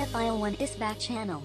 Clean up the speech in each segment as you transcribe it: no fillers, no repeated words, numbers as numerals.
Media File 1 is back channel.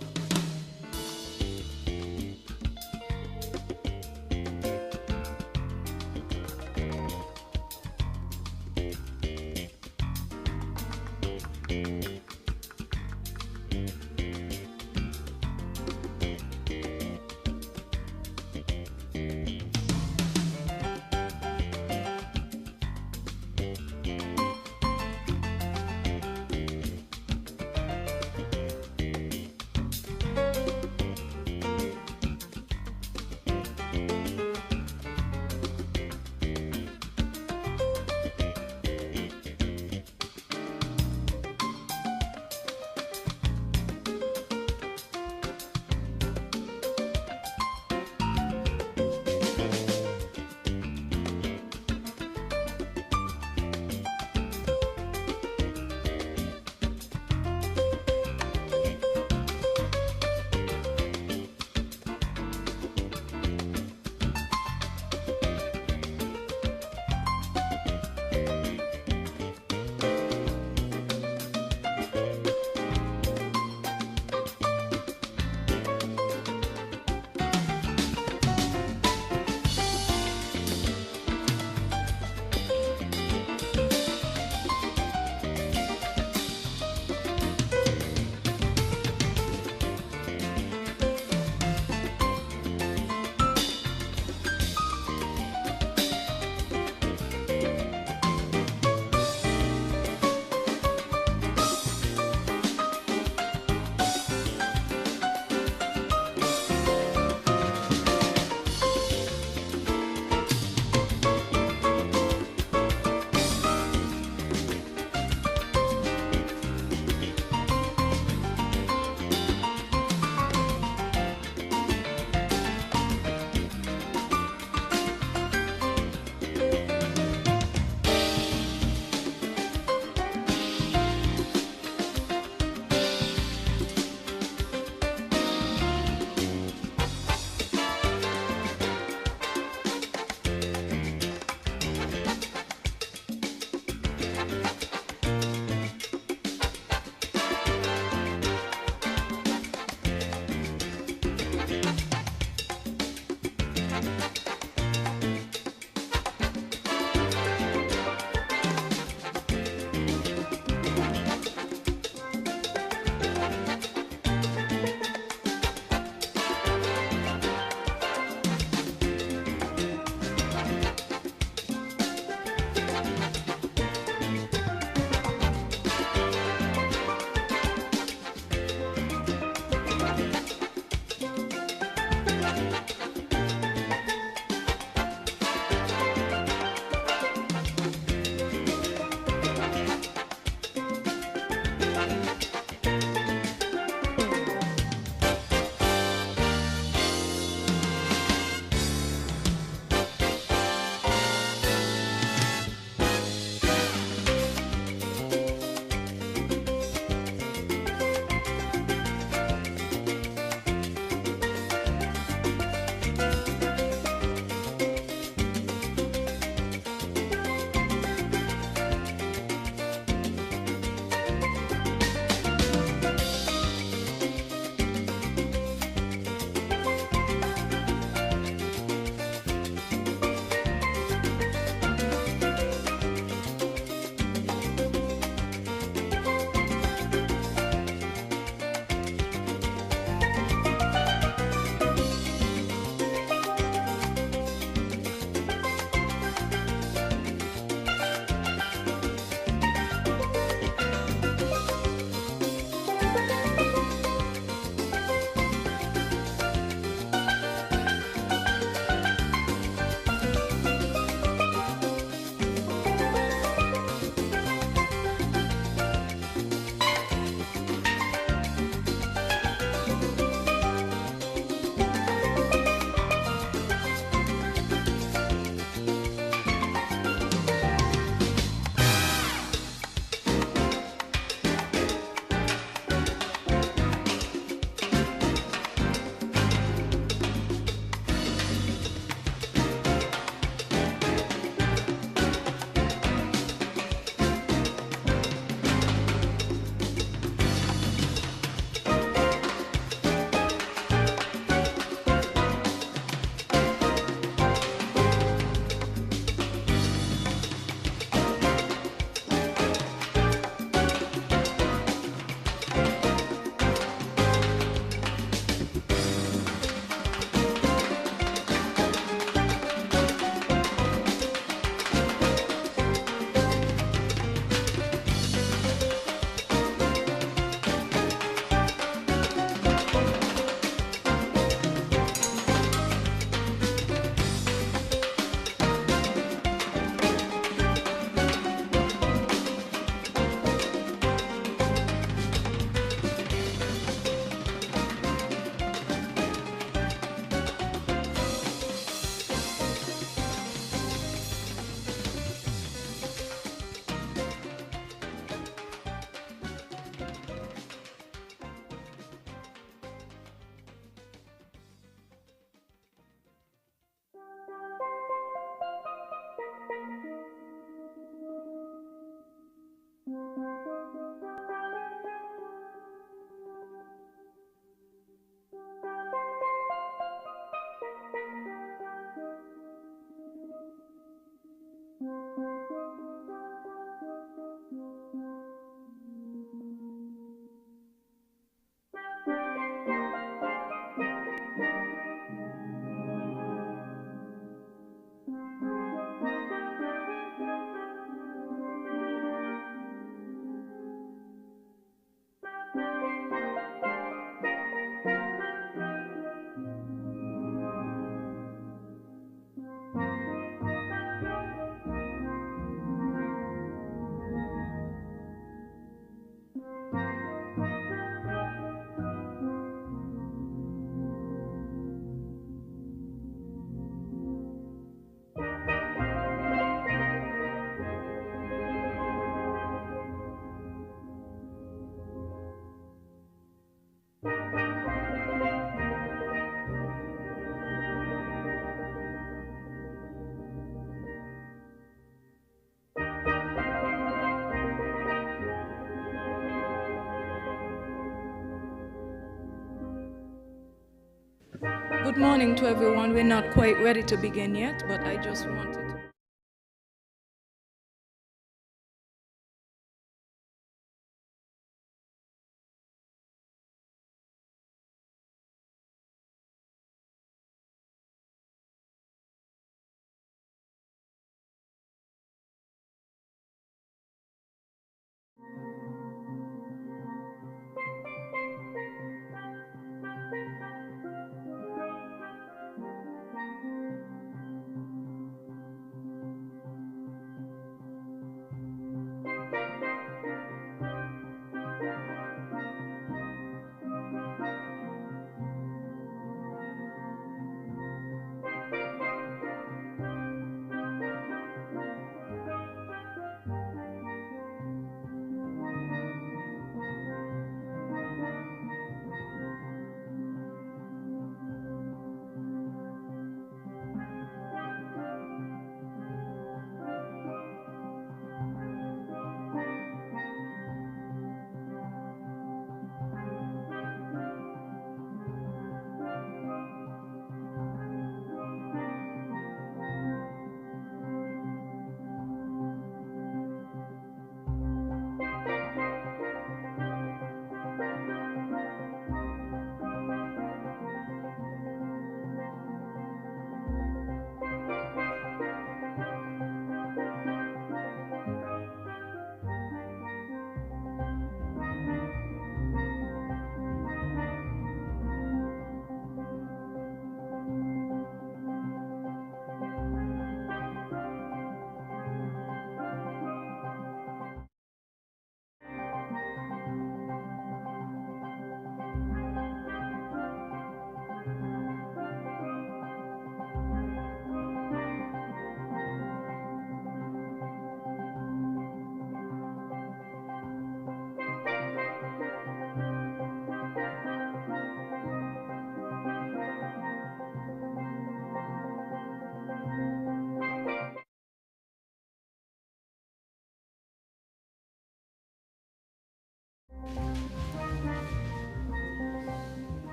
Good morning to everyone. We're not quite ready to begin yet, but I just wanted to...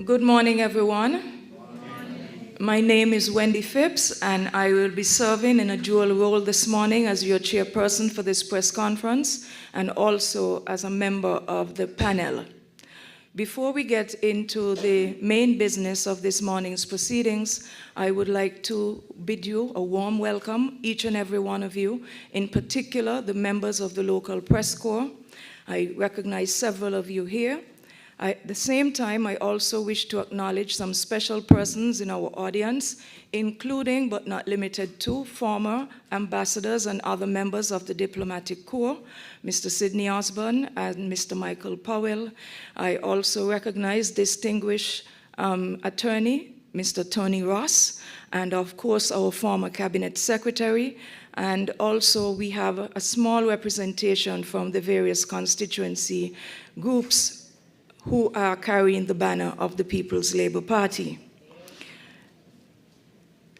Good morning, everyone. My name is Wendy Phipps, and I will be serving in a dual role this morning as your chairperson for this press conference and also as a member of the panel. Before we get into the main business of this morning's proceedings, I would like to bid you a warm welcome, each and every one of you, in particular the members of the local press corps. I recognize several of you here. At the same time, I also wish to acknowledge some special persons in our audience, including but not limited to former ambassadors and other members of the diplomatic corps, Mr. Sidney Osborne and Mr. Michael Powell. I also recognize distinguished attorney, Mr. Tony Ross, and of course our former cabinet secretary. And also we have a small representation from the various constituency groups who are carrying the banner of the People's Labour Party.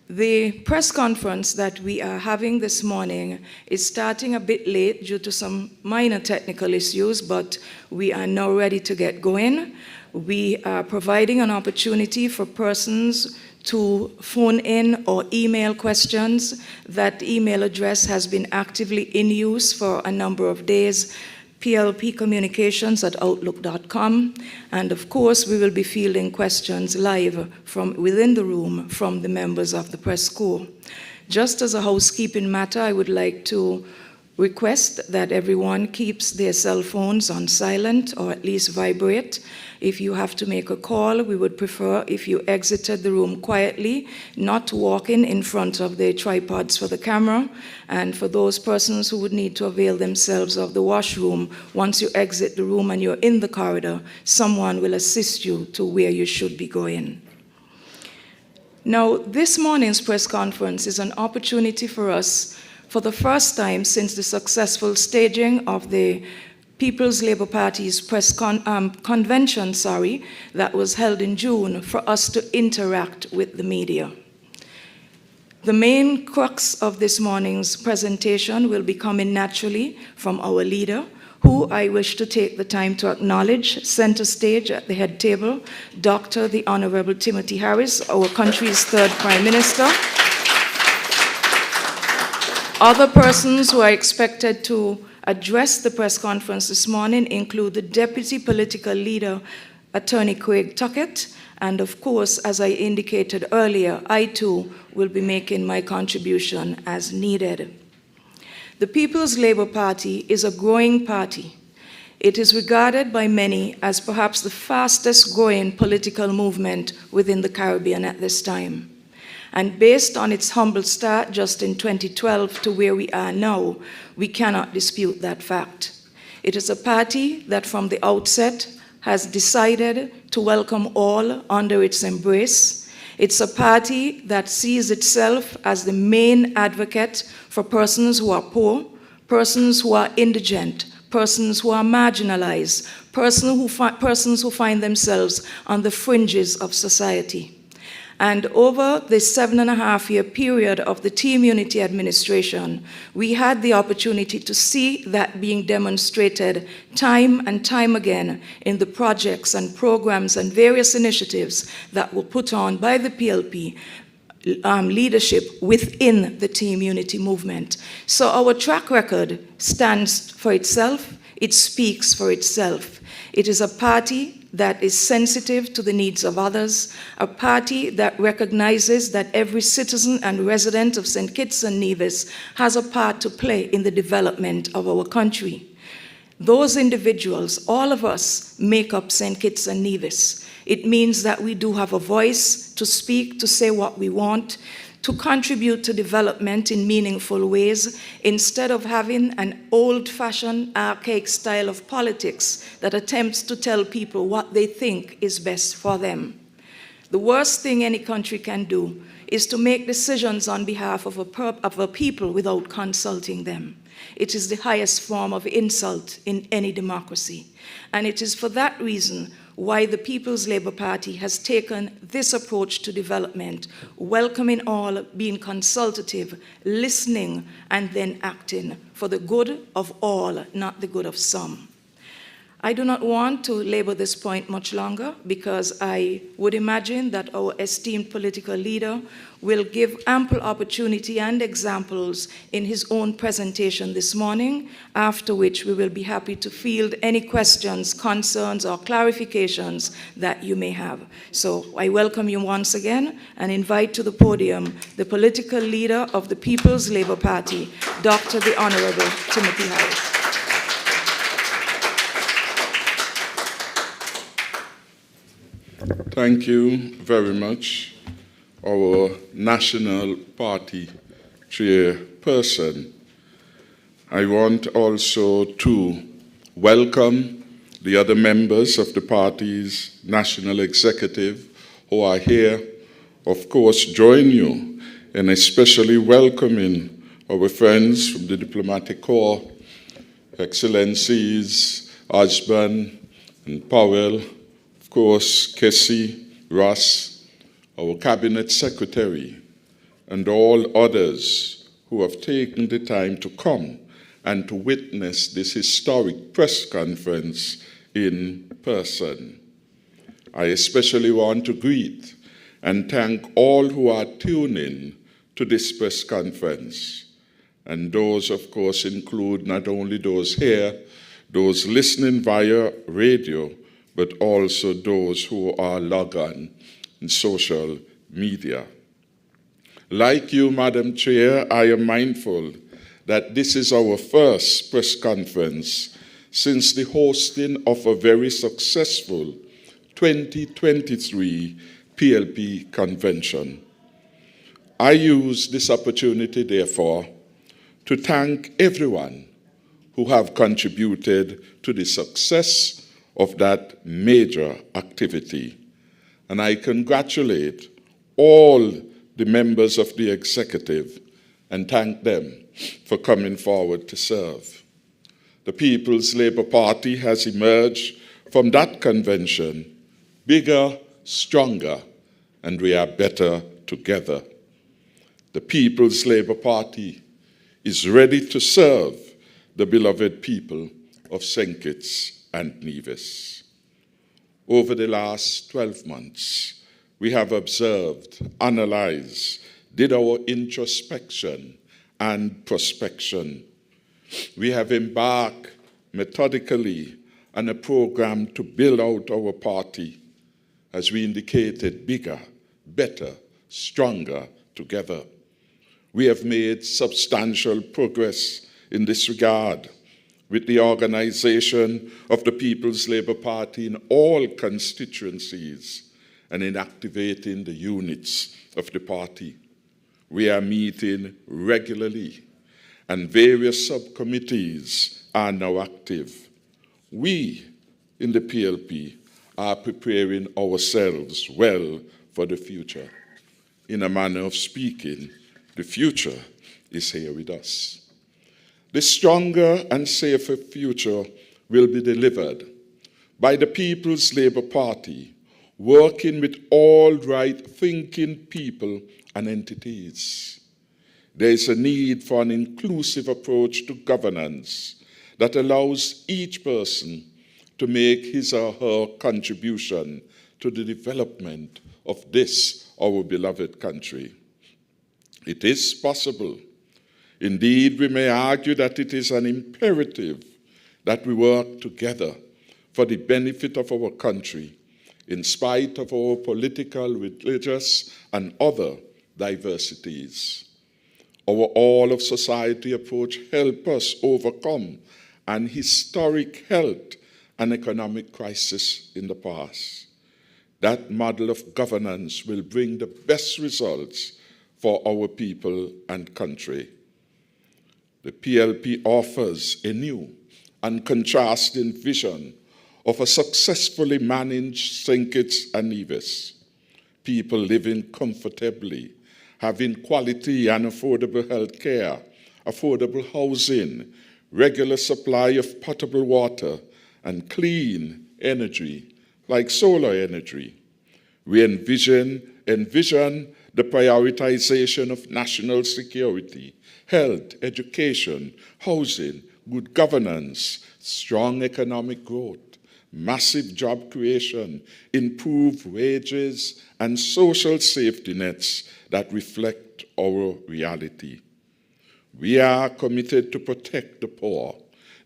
The press conference that we are having this morning is starting a bit late due to some minor technical issues, but we are now ready to get going. We are providing an opportunity for persons to phone in or email questions. That email address has been actively in use for a number of days. plpcommunications@outlook.com, and of course we will be fielding questions live from within the room from the members of the press corps. Just as a housekeeping matter, I would like to request that everyone keeps their cell phones on silent or at least vibrate. If you have to make a call, we would prefer if you exited the room quietly, not walking in front of the tripods for the camera. And for those persons who would need to avail themselves of the washroom, once you exit the room and you're in the corridor, someone will assist you to where you should be going. Now, this morning's press conference is an opportunity for us, for the first time since the successful staging of the People's Labour Party's press convention, that was held in June, for us to interact with the media. The main crux of this morning's presentation will be coming naturally from our leader, who I wish to take the time to acknowledge, center stage at the head table, Dr. the Honorable Timothy Harris, our country's third Prime Minister. Other persons who are expected to address the press conference this morning include the Deputy Political Leader, Attorney Craig Tuckett, and of course, as I indicated earlier, I too will be making my contribution as needed. The People's Labour Party is a growing party. It is regarded by many as perhaps the fastest growing political movement within the Caribbean at this time. And based on its humble start just in 2012 to where we are now, we cannot dispute that fact. It is a party that from the outset has decided to welcome all under its embrace. It's a party that sees itself as the main advocate for persons who are poor, persons who are indigent, persons who are marginalized, persons who find themselves on the fringes of society. And over the 7.5-year period of the Team Unity administration, we had the opportunity to see that being demonstrated time and time again in the projects and programs and various initiatives that were put on by the PLP leadership within the Team Unity movement. So our track record stands for itself, it speaks for itself. It is a party that is sensitive to the needs of others, a party that recognizes that every citizen and resident of St. Kitts and Nevis has a part to play in the development of our country. Those individuals, all of us, make up St. Kitts and Nevis. It means that we do have a voice to speak, to say what we want, to contribute to development in meaningful ways, instead of having an old-fashioned, archaic style of politics that attempts to tell people what they think is best for them. The worst thing any country can do is to make decisions on behalf of a people without consulting them. It is the highest form of insult in any democracy. And it is for that reason why the People's Labour Party has taken this approach to development, welcoming all, being consultative, listening, and then acting for the good of all, not the good of some. I do not want to labor this point much longer because I would imagine that our esteemed political leader will give ample opportunity and examples in his own presentation this morning, after which we will be happy to field any questions, concerns, or clarifications that you may have. So I welcome you once again and invite to the podium the political leader of the People's Labour Party, Dr. the Honorable Timothy Harris. Thank you very much, our National Party chairperson. I want also to welcome the other members of the party's national executive who are here, of course, join you in especially welcoming our friends from the Diplomatic Corps, Excellencies Osborne and Powell, of course, Kessie, Ross, our Cabinet Secretary, and all others who have taken the time to come and to witness this historic press conference in person. I especially want to greet and thank all who are tuning to this press conference. And those, of course, include not only those here, those listening via radio, but also those who are logged on in social media. Like you, Madam Chair, I am mindful that this is our first press conference since the hosting of a very successful 2023 PLP convention. I use this opportunity, therefore, to thank everyone who have contributed to the success of that major activity. And I congratulate all the members of the executive and thank them for coming forward to serve. The People's Labour Party has emerged from that convention bigger, stronger, and we are better together. The People's Labour Party is ready to serve the beloved people of St. Kitts and Nevis. Over the last 12 months, we have observed, analyzed, did our introspection and prospection. We have embarked methodically on a program to build out our party, as we indicated, bigger, better, stronger together. We have made substantial progress in this regard with the organization of the People's Labour Party in all constituencies and in activating the units of the party. We are meeting regularly, and various subcommittees are now active. We in the PLP are preparing ourselves well for the future. In a manner of speaking, the future is here with us. The stronger and safer future will be delivered by the People's Labour Party, working with all right-thinking people and entities. There is a need for an inclusive approach to governance that allows each person to make his or her contribution to the development of this, our beloved country. It is possible. Indeed, we may argue that it is an imperative that we work together for the benefit of our country, in spite of our political, religious, and other diversities. Our all-of-society approach helps us overcome an historic health and economic crisis in the past. That model of governance will bring the best results for our people and country. The PLP offers a new and contrasting vision of a successfully managed St. Kitts and Nevis. People living comfortably, having quality and affordable health care, affordable housing, regular supply of potable water, and clean energy, like solar energy. We envision the prioritization of national security, health, education, housing, good governance, strong economic growth, massive job creation, improved wages, and social safety nets that reflect our reality. We are committed to protect the poor,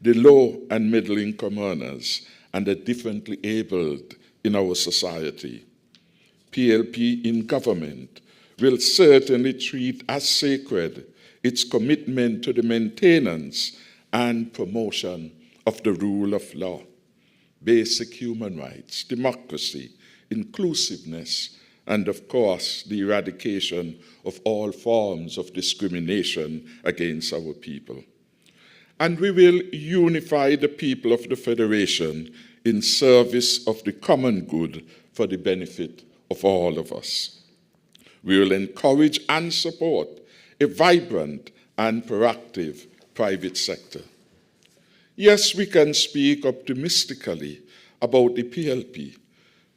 the low and middle income earners, and the differently abled in our society. PLP in government will certainly treat as sacred its commitment to the maintenance and promotion of the rule of law, basic human rights, democracy, inclusiveness, and of course, the eradication of all forms of discrimination against our people. And we will unify the people of the Federation in service of the common good for the benefit of all of us. We will encourage and support a vibrant and proactive private sector. Yes, we can speak optimistically about the PLP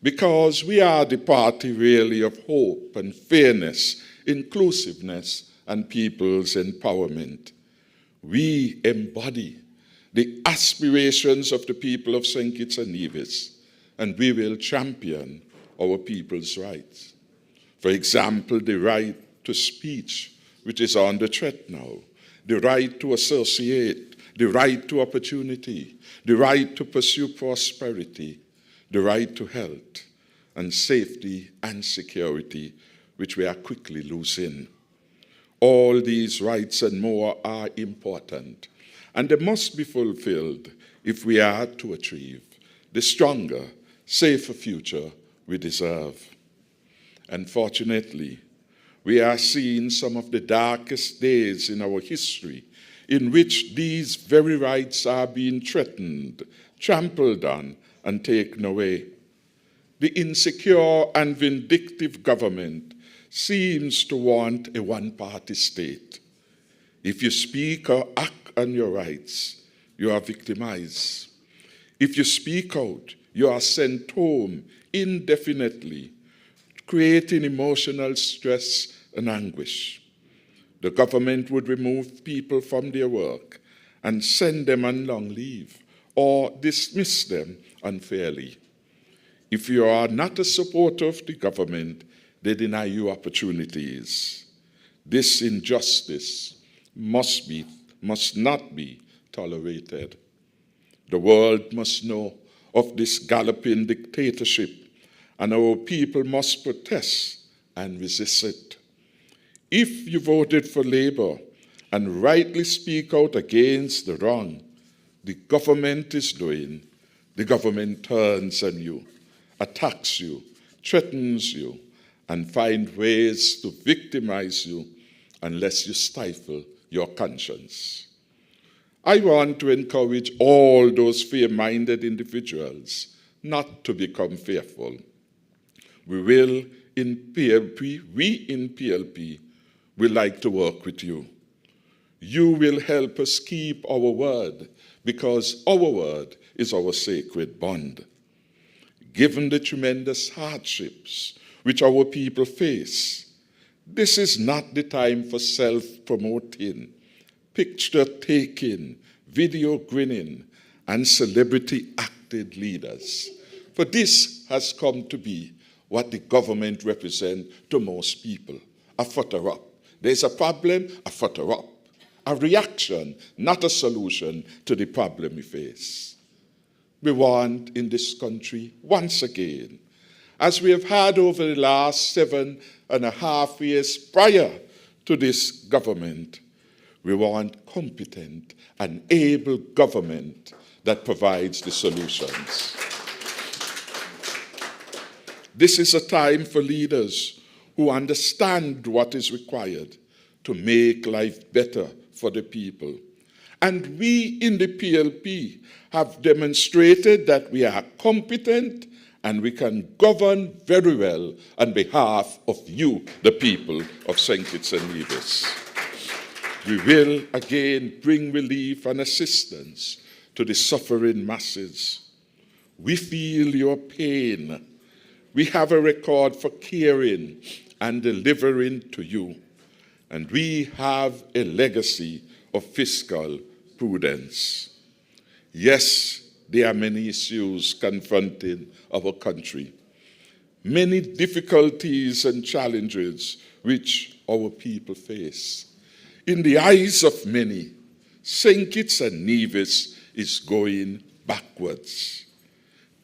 because we are the party really of hope and fairness, inclusiveness, and people's empowerment. We embody the aspirations of the people of St. Kitts and Nevis, and we will champion our people's rights. For example, the right to speech, which is under threat now, the right to associate, the right to opportunity, the right to pursue prosperity, the right to health, and safety and security, which we are quickly losing. All these rights and more are important, and they must be fulfilled if we are to achieve the stronger, safer future we deserve. Unfortunately, we are seeing some of the darkest days in our history in which these very rights are being threatened, trampled on, and taken away. The insecure and vindictive government seems to want a one-party state. If you speak or act on your rights, you are victimized. If you speak out, you are sent home indefinitely, creating emotional stress and anguish. The government would remove people from their work and send them on long leave or dismiss them unfairly. If you are not a supporter of the government, they deny you opportunities. This injustice must not be tolerated. The world must know of this galloping dictatorship, and our people must protest and resist it. If you voted for Labour and rightly speak out against the wrong the government is doing, the government turns on you, attacks you, threatens you, and finds ways to victimize you unless you stifle your conscience. I want to encourage all those fair-minded individuals not to become fearful. We in PLP will like to work with you. You will help us keep our word, because our word is our sacred bond. Given the tremendous hardships which our people face, this is not the time for self-promoting, picture-taking, video grinning, and celebrity-acted leaders. For this has come to be what the government represents to most people, a photo-op. There's a problem, a photo-op. A reaction, not a solution to the problem we face. We want in this country, once again, as we have had over the last 7.5 years prior to this government, we want competent and able government that provides the solutions. This is a time for leaders who understand what is required to make life better for the people. And we in the PLP have demonstrated that we are competent and we can govern very well on behalf of you, the people of St. Kitts and Nevis. We will again bring relief and assistance to the suffering masses. We feel your pain. We have a record for caring and delivering to you. And we have a legacy of fiscal prudence. Yes, there are many issues confronting our country, many difficulties and challenges which our people face. In the eyes of many, St. Kitts and Nevis is going backwards.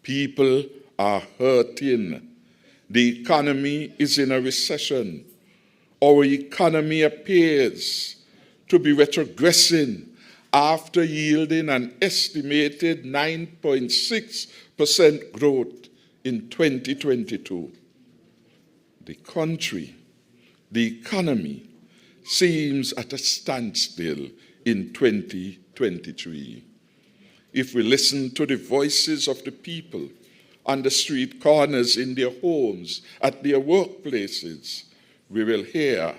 People are hurting. The economy is in a recession. Our economy appears to be retrogressing after yielding an estimated 9.6% growth in 2022. The country, the economy, seems at a standstill in 2023. If we listen to the voices of the people on the street corners, in their homes, at their workplaces, we will hear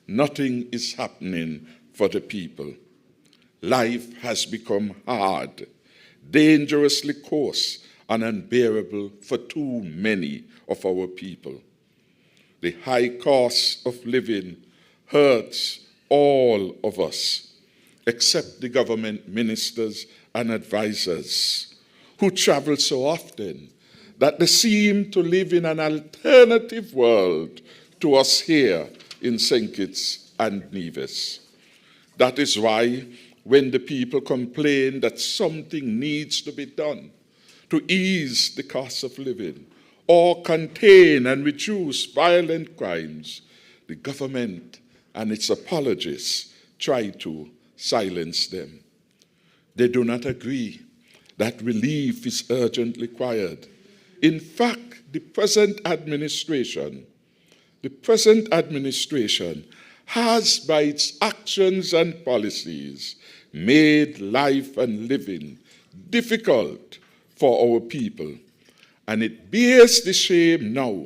nothing is happening for the people. Life has become hard, dangerously coarse, and unbearable for too many of our people. The high cost of living hurts all of us, except the government ministers and advisors who travel so often that they seem to live in an alternative world to us here in St. Kitts and Nevis. That is why when the people complain that something needs to be done to ease the cost of living or contain and reduce violent crimes, the government and its apologists try to silence them. They do not agree that relief is urgently required. In fact, the present administration has, by its actions and policies, made life and living difficult for our people. And it bears the shame now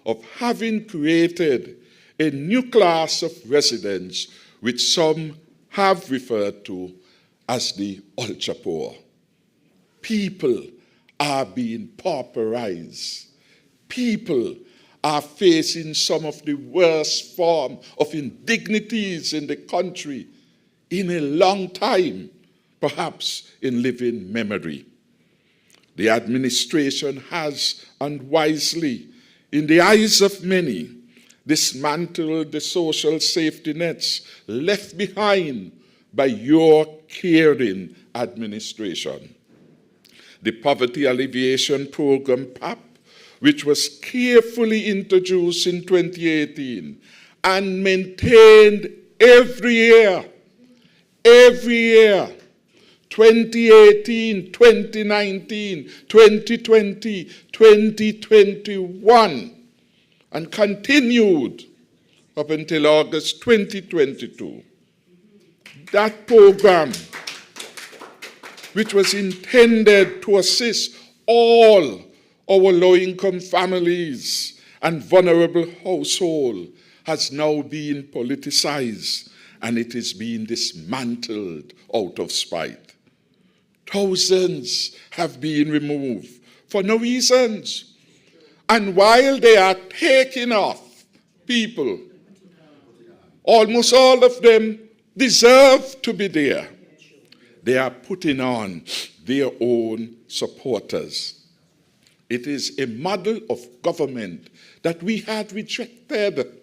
of having created a new class of residents which some have referred to as the ultra-poor. People are being pauperized. People are facing some of the worst form of indignities in the country in a long time, perhaps in living memory. The administration has unwisely, in the eyes of many, dismantled the social safety nets left behind by your caring administration. The Poverty Alleviation Program, PAP, which was carefully introduced in 2018 and maintained every year, 2018, 2019, 2020, 2021, and continued up until August 2022. That program, which was intended to assist all our low-income families and vulnerable households, has now been politicized, and it is being dismantled out of spite. Thousands have been removed for no reasons. And while they are taking off people, almost all of them deserve to be there. They are putting on their own supporters. It is a model of government that we had rejected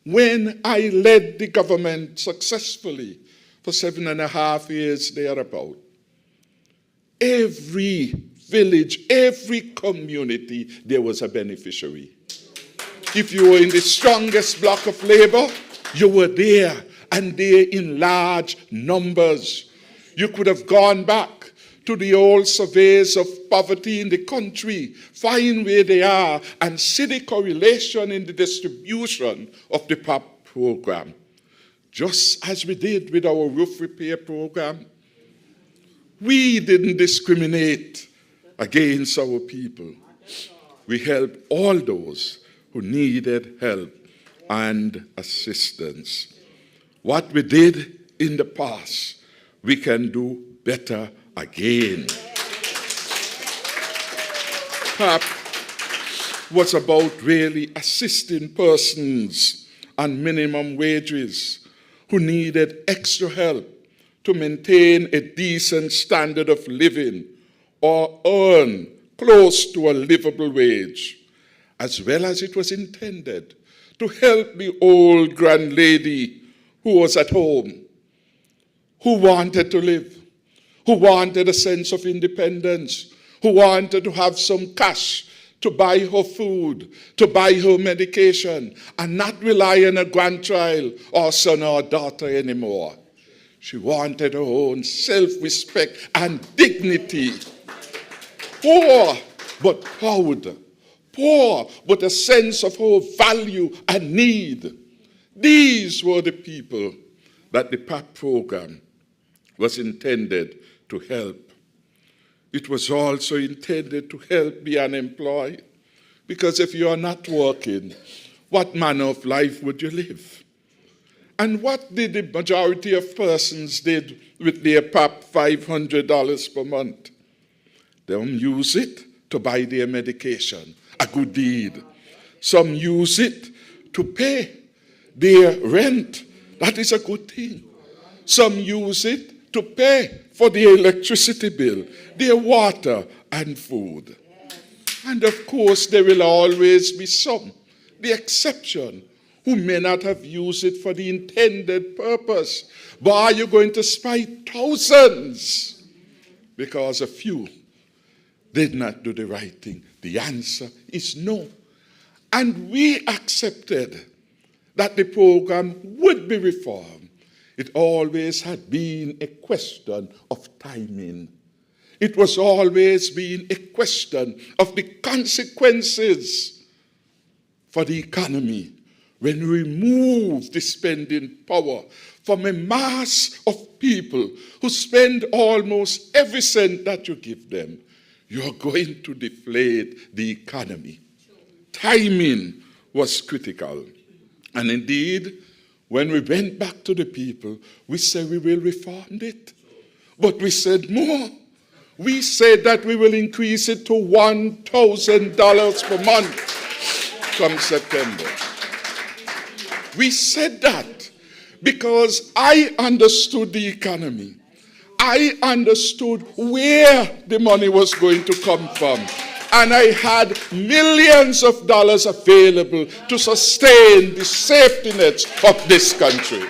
when I led the government successfully for 7.5 years thereabout. Every village, every community, there was a beneficiary. If you were in the strongest block of labor, you were there, and there in large numbers. You could have gone back to the old surveys of poverty in the country, find where they are, and see the correlation in the distribution of the PAP program. Just as we did with our roof repair program, we didn't discriminate against our people. We helped all those who needed help and assistance. What we did in the past, we can do better again. PAP was about really assisting persons on minimum wages who needed extra help to maintain a decent standard of living or earn close to a livable wage, as well as it was intended to help the old grand lady who was at home, who wanted to live, who wanted a sense of independence, who wanted to have some cash to buy her food, to buy her medication, and not rely on a grandchild or son or daughter anymore. She wanted her own self-respect and dignity. Poor but proud. Poor but a sense of her value and need. These were the people that the PAP program was intended to help. It was also intended to help the unemployed, because if you are not working, what manner of life would you live? And what did the majority of persons did with their PAP $500 per month? They use it to buy their medication, a good deed. Some use it to pay their rent. That is a good thing. Some use it to pay for their electricity bill, their water and food. And of course, there will always be some, the exception, who may not have used it for the intended purpose. But are you going to spite thousands because a few did not do the right thing? The answer is no. And we accepted that the program would be reformed. It always had been a question of timing. It was always been a question of the consequences for the economy when we remove the spending power from a mass of people who spend almost every cent that you give them. You're going to deflate the economy. Timing was critical. And indeed, when we went back to the people, we said we will reform it. But we said more. We said that we will increase it to $1,000 per month from September. We said that because I understood the economy. I understood where the money was going to come from. And I had millions of dollars available to sustain the safety nets of this country.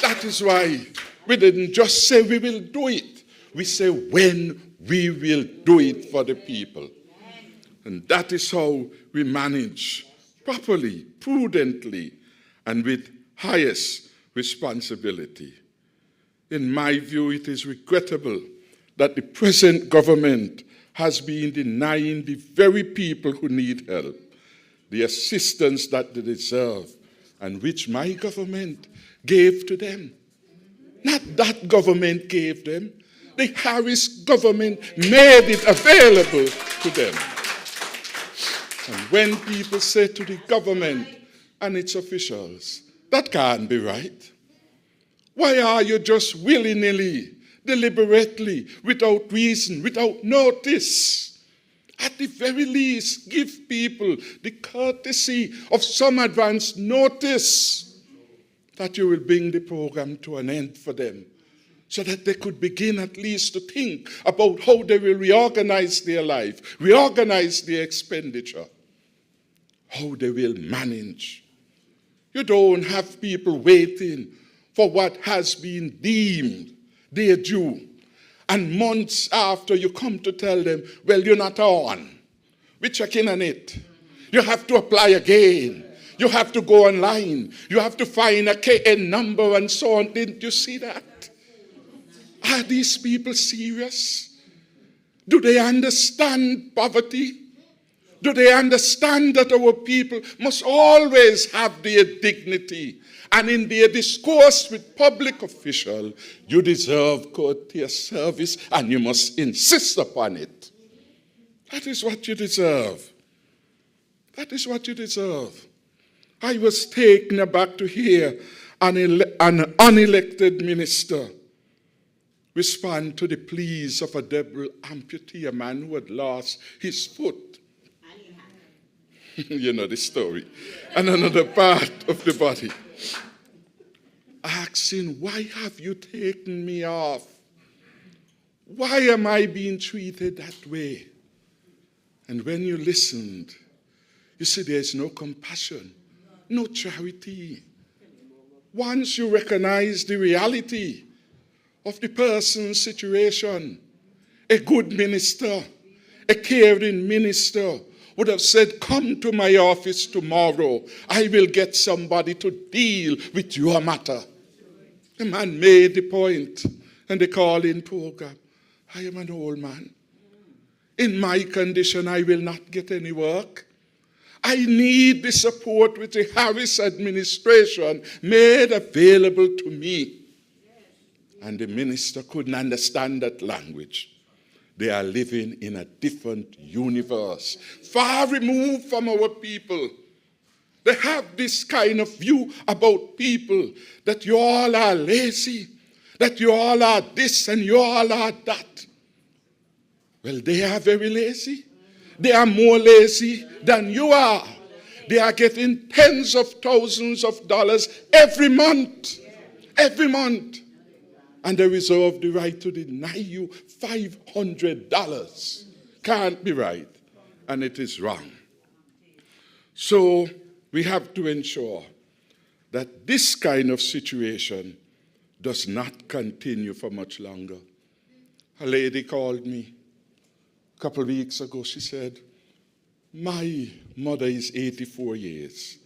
That is why we didn't just say we will do it. We say when we will do it for the people. And that is how we manage properly, prudently, and with highest responsibility. In my view, it is regrettable that the present government has been denying the very people who need help the assistance that they deserve and which my government gave to them. Not that government gave them. The Harris government made it available to them. And when people say to the government and its officials, that can't be right. Why are you just willy-nilly, deliberately, without reason, without notice? At the very least, give people the courtesy of some advance notice that you will bring the program to an end for them, so that they could begin at least to think about how they will reorganize their life, reorganize their expenditure, how they will manage. You don't have people waiting for what has been deemed their due. And months after you come to tell them, well, you're not on. We're checking on it. You have to apply again. You have to go online. You have to find a KN number and so on. Didn't you see that? Are these people serious? Do they understand poverty? Do they understand that our people must always have their dignity? And in their discourse with public officials, you deserve courteous service and you must insist upon it. That is what you deserve. That is what you deserve. I was taken aback to hear an unelected minister respond to the pleas of a double amputee, a man who had lost his foot. You know the story. And another part of the body. Asking, why have you taken me off? Why am I being treated that way? And when you listened, you see there's no compassion, no charity. Once you recognize the reality of the person's situation, a good minister, a caring minister would have said, come to my office tomorrow. I will get somebody to deal with your matter. The man made the point, and they call in program. I am an old man. In my condition, I will not get any work. I need the support which the Harris administration made available to me. And the minister couldn't understand that language. They are living in a different universe, far removed from our people. They have this kind of view about people, that you all are lazy, that you all are this and you all are that. Well, they are very lazy. They are more lazy than you are. They are getting tens of thousands of dollars every month. Every month. And they reserve the right to deny you $500. Can't be right. And it is wrong. So we have to ensure that this kind of situation does not continue for much longer. A lady called me a couple of weeks ago. She said, my mother is 84 years.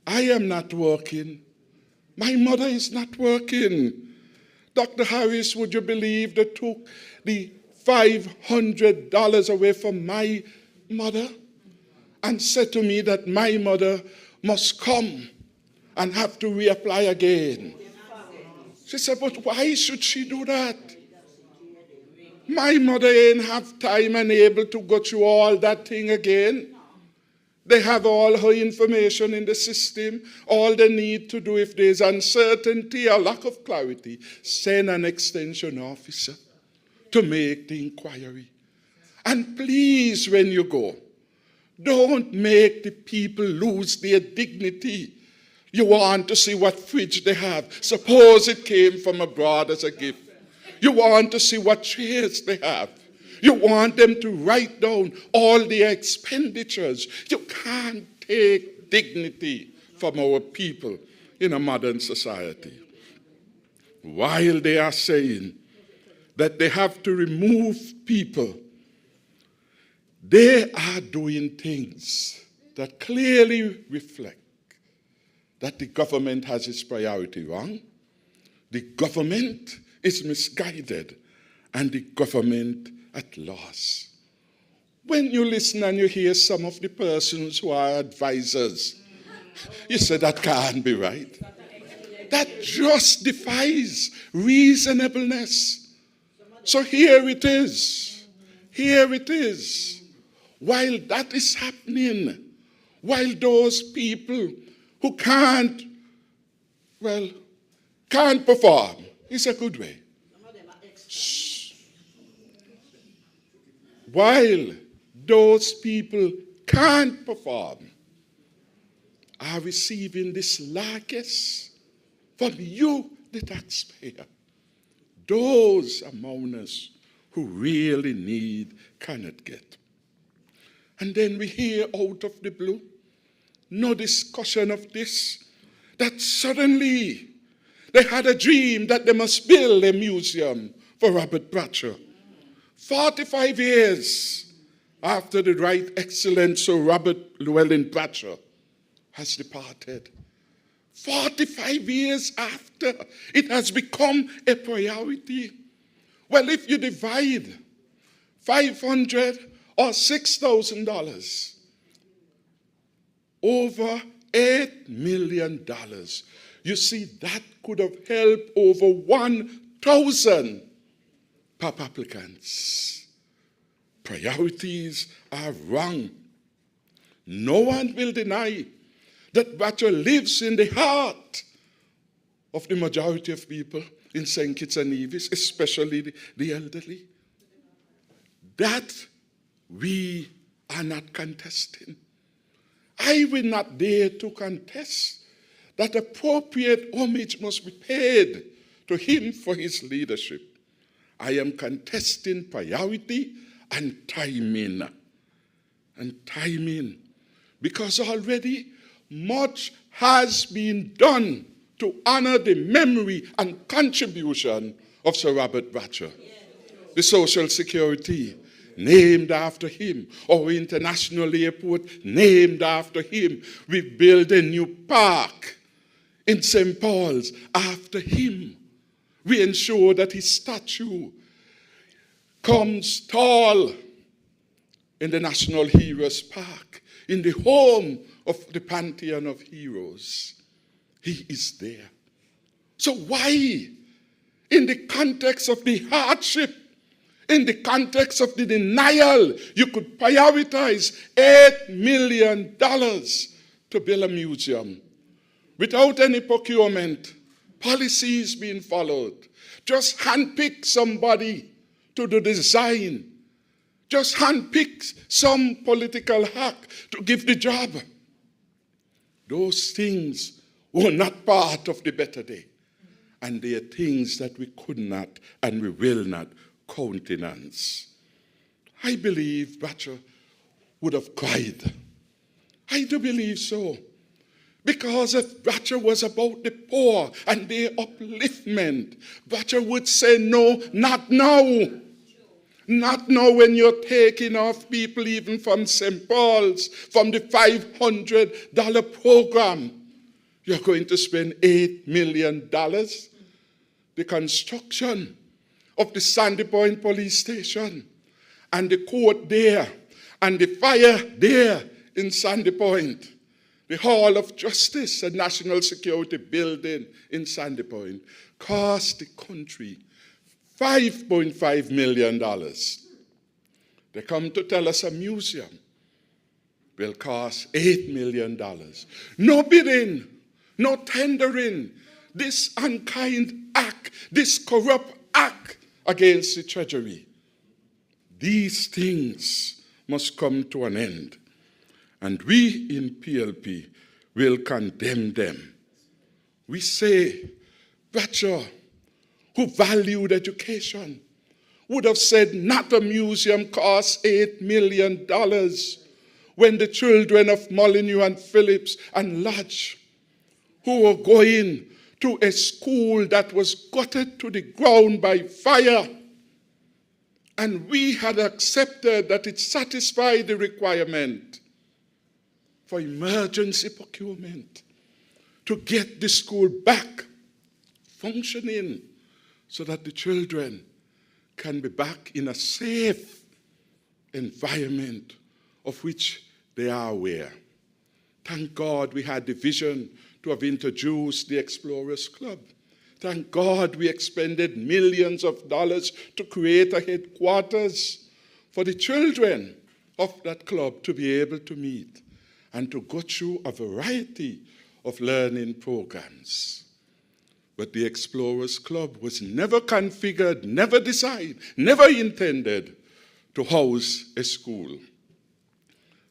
I am not working. My mother is not working. Dr. Harris, would you believe they took the $500 away from my mother and said to me that my mother must come and have to reapply again? She said, but why should she do that? My mother ain't have time and able to go through all that thing again. They have all her information in the system. All they need to do, if there's uncertainty or lack of clarity, send an extension officer to make the inquiry. And please, when you go, don't make the people lose their dignity. You want to see what fridge they have. Suppose it came from abroad as a gift. You want to see what chairs they have. You want them to write down all the expenditures. You can't take dignity from our people in a modern society. While they are saying that they have to remove people, they are doing things that clearly reflect that the government has its priority wrong, the government is misguided, and the government at loss. When you listen and you hear some of the persons who are advisors, you say that can't be right. That just defies reasonableness. So here it is. Here it is. While that is happening, while those people who can't perform, is a good way. While those people can't perform, are receiving this largesse from you, the taxpayer. Those among us who really need cannot get. And then we hear out of the blue, no discussion of this, that suddenly they had a dream that they must build a museum for Robert Bratcher. 45 years after the Right Excellent Sir Robert Llewellyn Bratcher has departed. 45 years after, it has become a priority. Well, if you divide $500 or $6,000 over $8 million, you see that could have helped over 1,000 PAP applicants. Priorities are wrong. No one will deny that Bratcher lives in the heart of the majority of people in St. Kitts and Nevis, especially the elderly. That we are not contesting. I will not dare to contest that appropriate homage must be paid to him for his leadership. I am contesting priority and timing. And timing. Because already much has been done to honor the memory and contribution of Sir Robert Bratcher. The Social Security, named after him. Our international airport, named after him. We built a new park in St. Paul's after him. We ensure that his statue comes tall in the National Heroes Park, in the home of the Pantheon of Heroes. He is there. So why, in the context of the hardship, in the context of the denial, you could prioritize $8 million to build a museum without any procurement, policies being followed? Just handpick somebody to the design. Just handpick some political hack to give the job. Those things were not part of the better day. And they are things that we could not and we will not countenance. I believe Bratcher would have cried. I do believe so. Because if Bratcher was about the poor and their upliftment, Bratcher would say, no, not now. Not now when you're taking off people even from St. Paul's, from the $500 program. You're going to spend $8 million. The construction of the Sandy Point police station and the court there and the fire there in Sandy Point. The Hall of Justice and National Security building in Sandy Point cost the country $5.5 million. They come to tell us a museum will cost $8 million. No bidding, no tendering. This unkind act, this corrupt act against the Treasury. These things must come to an end. And we in PLP will condemn them We say, Bradshaw, who valued education, would have said not a museum costs $8 million when the children of Molyneux and Phillips and Lodge, who were going to a school that was gutted to the ground by fire, and we had accepted that it satisfied the requirement for emergency procurement to get the school back functioning so that the children can be back in a safe environment of which they are aware. Thank God we had the vision to have introduced the Explorers Club. Thank God we expended millions of dollars to create a headquarters for the children of that club to be able to meet and to go through a variety of learning programs. But the Explorers Club was never configured, never designed, never intended to house a school.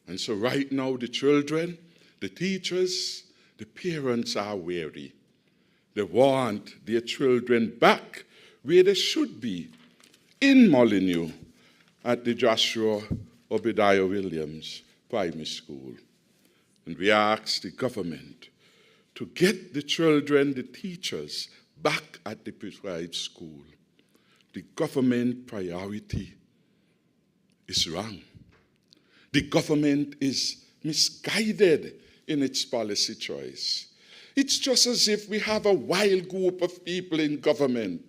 And so right now the children, the teachers, the parents are weary. They want their children back where they should be, in Molyneux, at the Joshua Obadiah Williams Primary School. And we ask the government to get the children, the teachers, back at the prescribed school. The government priority is wrong. The government is misguided in its policy choice. It's just as if we have a wild group of people in government.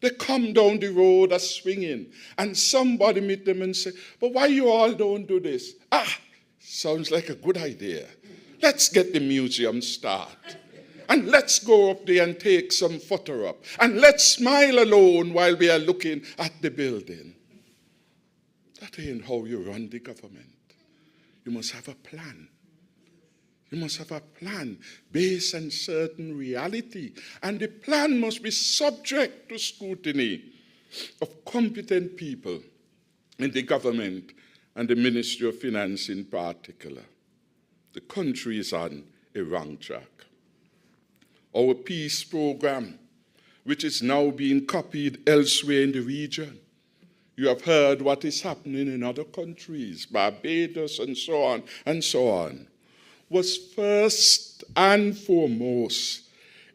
They come down the road a swinging, and somebody meet them and say, but why you all don't do this? Sounds like a good idea. Let's get the museum started. And let's go up there and take some photo up. And let's smile alone while we are looking at the building. That ain't how you run the government. You must have a plan. You must have a plan based on certain reality. And the plan must be subject to scrutiny of competent people in the government and the Ministry of Finance in particular. The country is on a wrong track. Our peace program, which is now being copied elsewhere in the region. You have heard what is happening in other countries, Barbados and so on, was first and foremost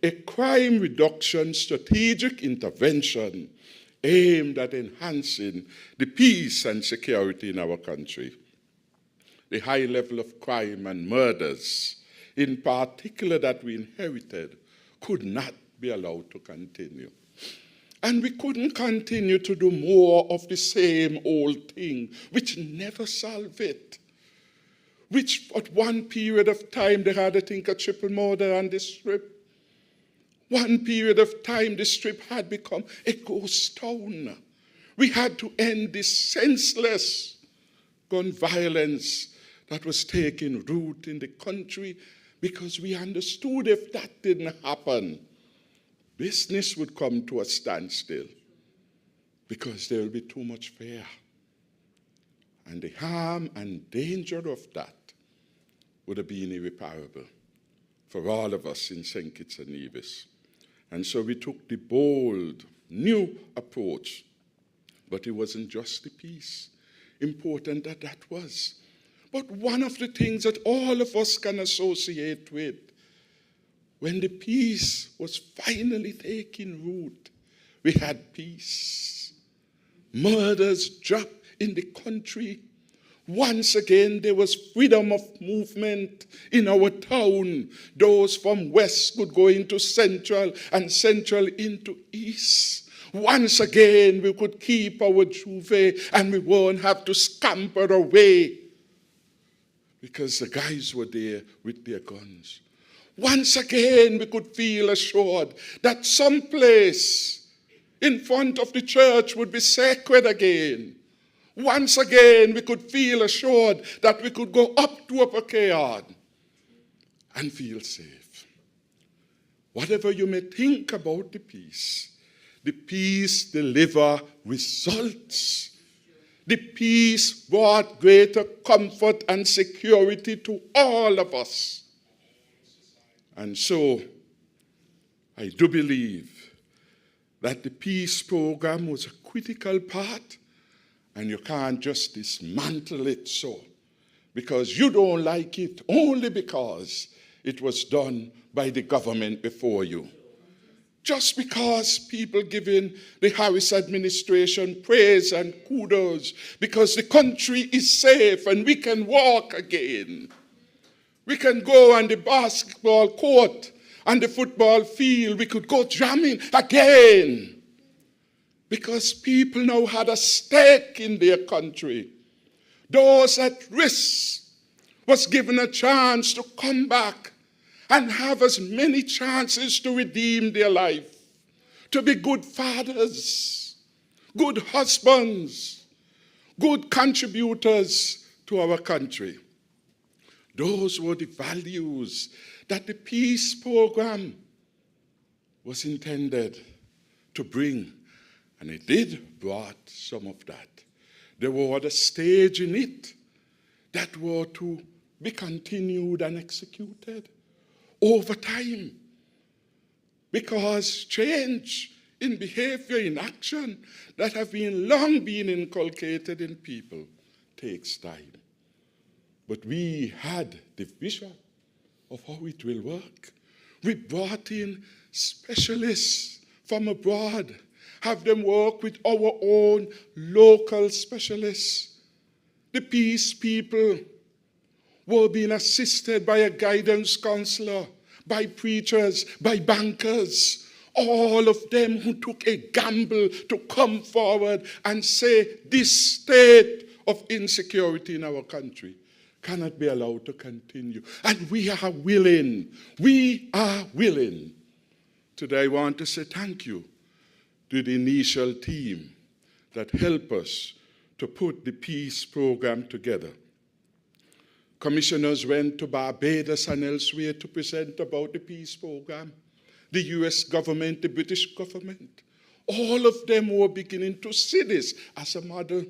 a crime reduction strategic intervention aimed at enhancing the peace and security in our country. The high level of crime and murders, in particular that we inherited, could not be allowed to continue. And we couldn't continue to do more of the same old thing, which never solved it. Which at one period of time they had, I think, a triple murder on the strip. One period of time the strip had become a ghost town. We had to end this senseless gun violence that was taking root in the country because we understood if that didn't happen, business would come to a standstill because there will be too much fear. And the harm and danger of that would have been irreparable for all of us in St. Kitts and Nevis. And so we took the bold, new approach. But it wasn't just the peace, important that that was. But one of the things that all of us can associate with, when the peace was finally taking root, we had peace. Murders dropped in the country. Once again, there was freedom of movement in our town. Those from west could go into central and central into east. Once again, we could keep our juve and we won't have to scamper away because the guys were there with their guns. Once again, we could feel assured that some place in front of the church would be sacred again. Once again, we could feel assured that we could go up to Upper Kayard and feel safe. Whatever you may think about the peace delivered results. The peace brought greater comfort and security to all of us. And so, I do believe that the peace program was a critical part, and you can't just dismantle it so because you don't like it, only because it was done by the government before you. Just because people giving the Harris administration praise and kudos because the country is safe and we can walk again. We can go on the basketball court and the football field. We could go jamming again. Because people now had a stake in their country. Those at risk was given a chance to come back and have as many chances to redeem their life, to be good fathers, good husbands, good contributors to our country. Those were the values that the peace program was intended to bring, and it did brought some of that. There were other stages in it that were to be continued and executed over time, because change in behavior, in action that have long been inculcated in people takes time. But we had the vision of how it will work. We brought in specialists from abroad, have them work with our own local specialists. The peace people were being assisted by a guidance counselor, by preachers, by bankers, all of them who took a gamble to come forward and say this state of insecurity in our country cannot be allowed to continue. And we are willing. Today I want to say thank you to the initial team that helped us to put the peace program together. Commissioners went to Barbados and elsewhere to present about the peace program. The US government, the British government, all of them were beginning to see this as a model.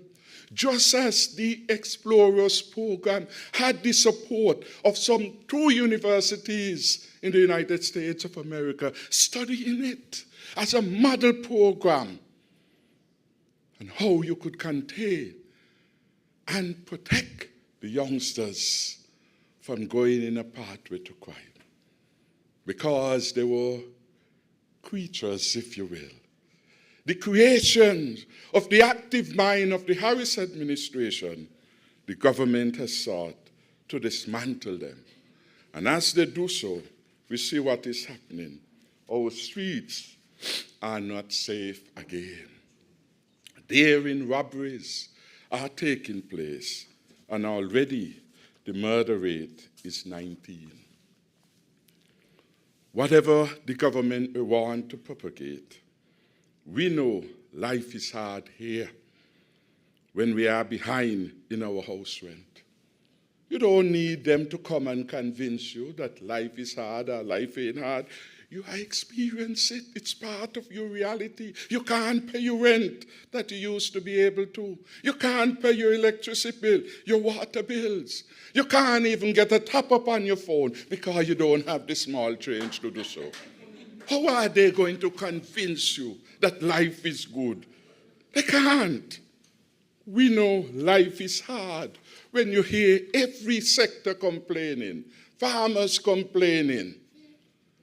Just as the Explorers program had the support of some 2 universities in the United States of America studying it as a model program and how you could contain and protect the youngsters from going in a pathway to crime. Because they were creatures, if you will. The creation of the active mind of the Harris administration, the government has sought to dismantle them. And as they do so, we see what is happening. Our streets are not safe again. Daring robberies are taking place, and already the murder rate is 19. Whatever the government will want to propagate, we know life is hard here when we are behind in our house rent. You don't need them to come and convince you that life is hard or life ain't hard. You experience it. It's part of your reality. You can't pay your rent that you used to be able to. You can't pay your electricity bill, your water bills. You can't even get a top-up on your phone because you don't have the small change to do so. How are they going to convince you that life is good? They can't. We know life is hard when you hear every sector complaining, farmers complaining,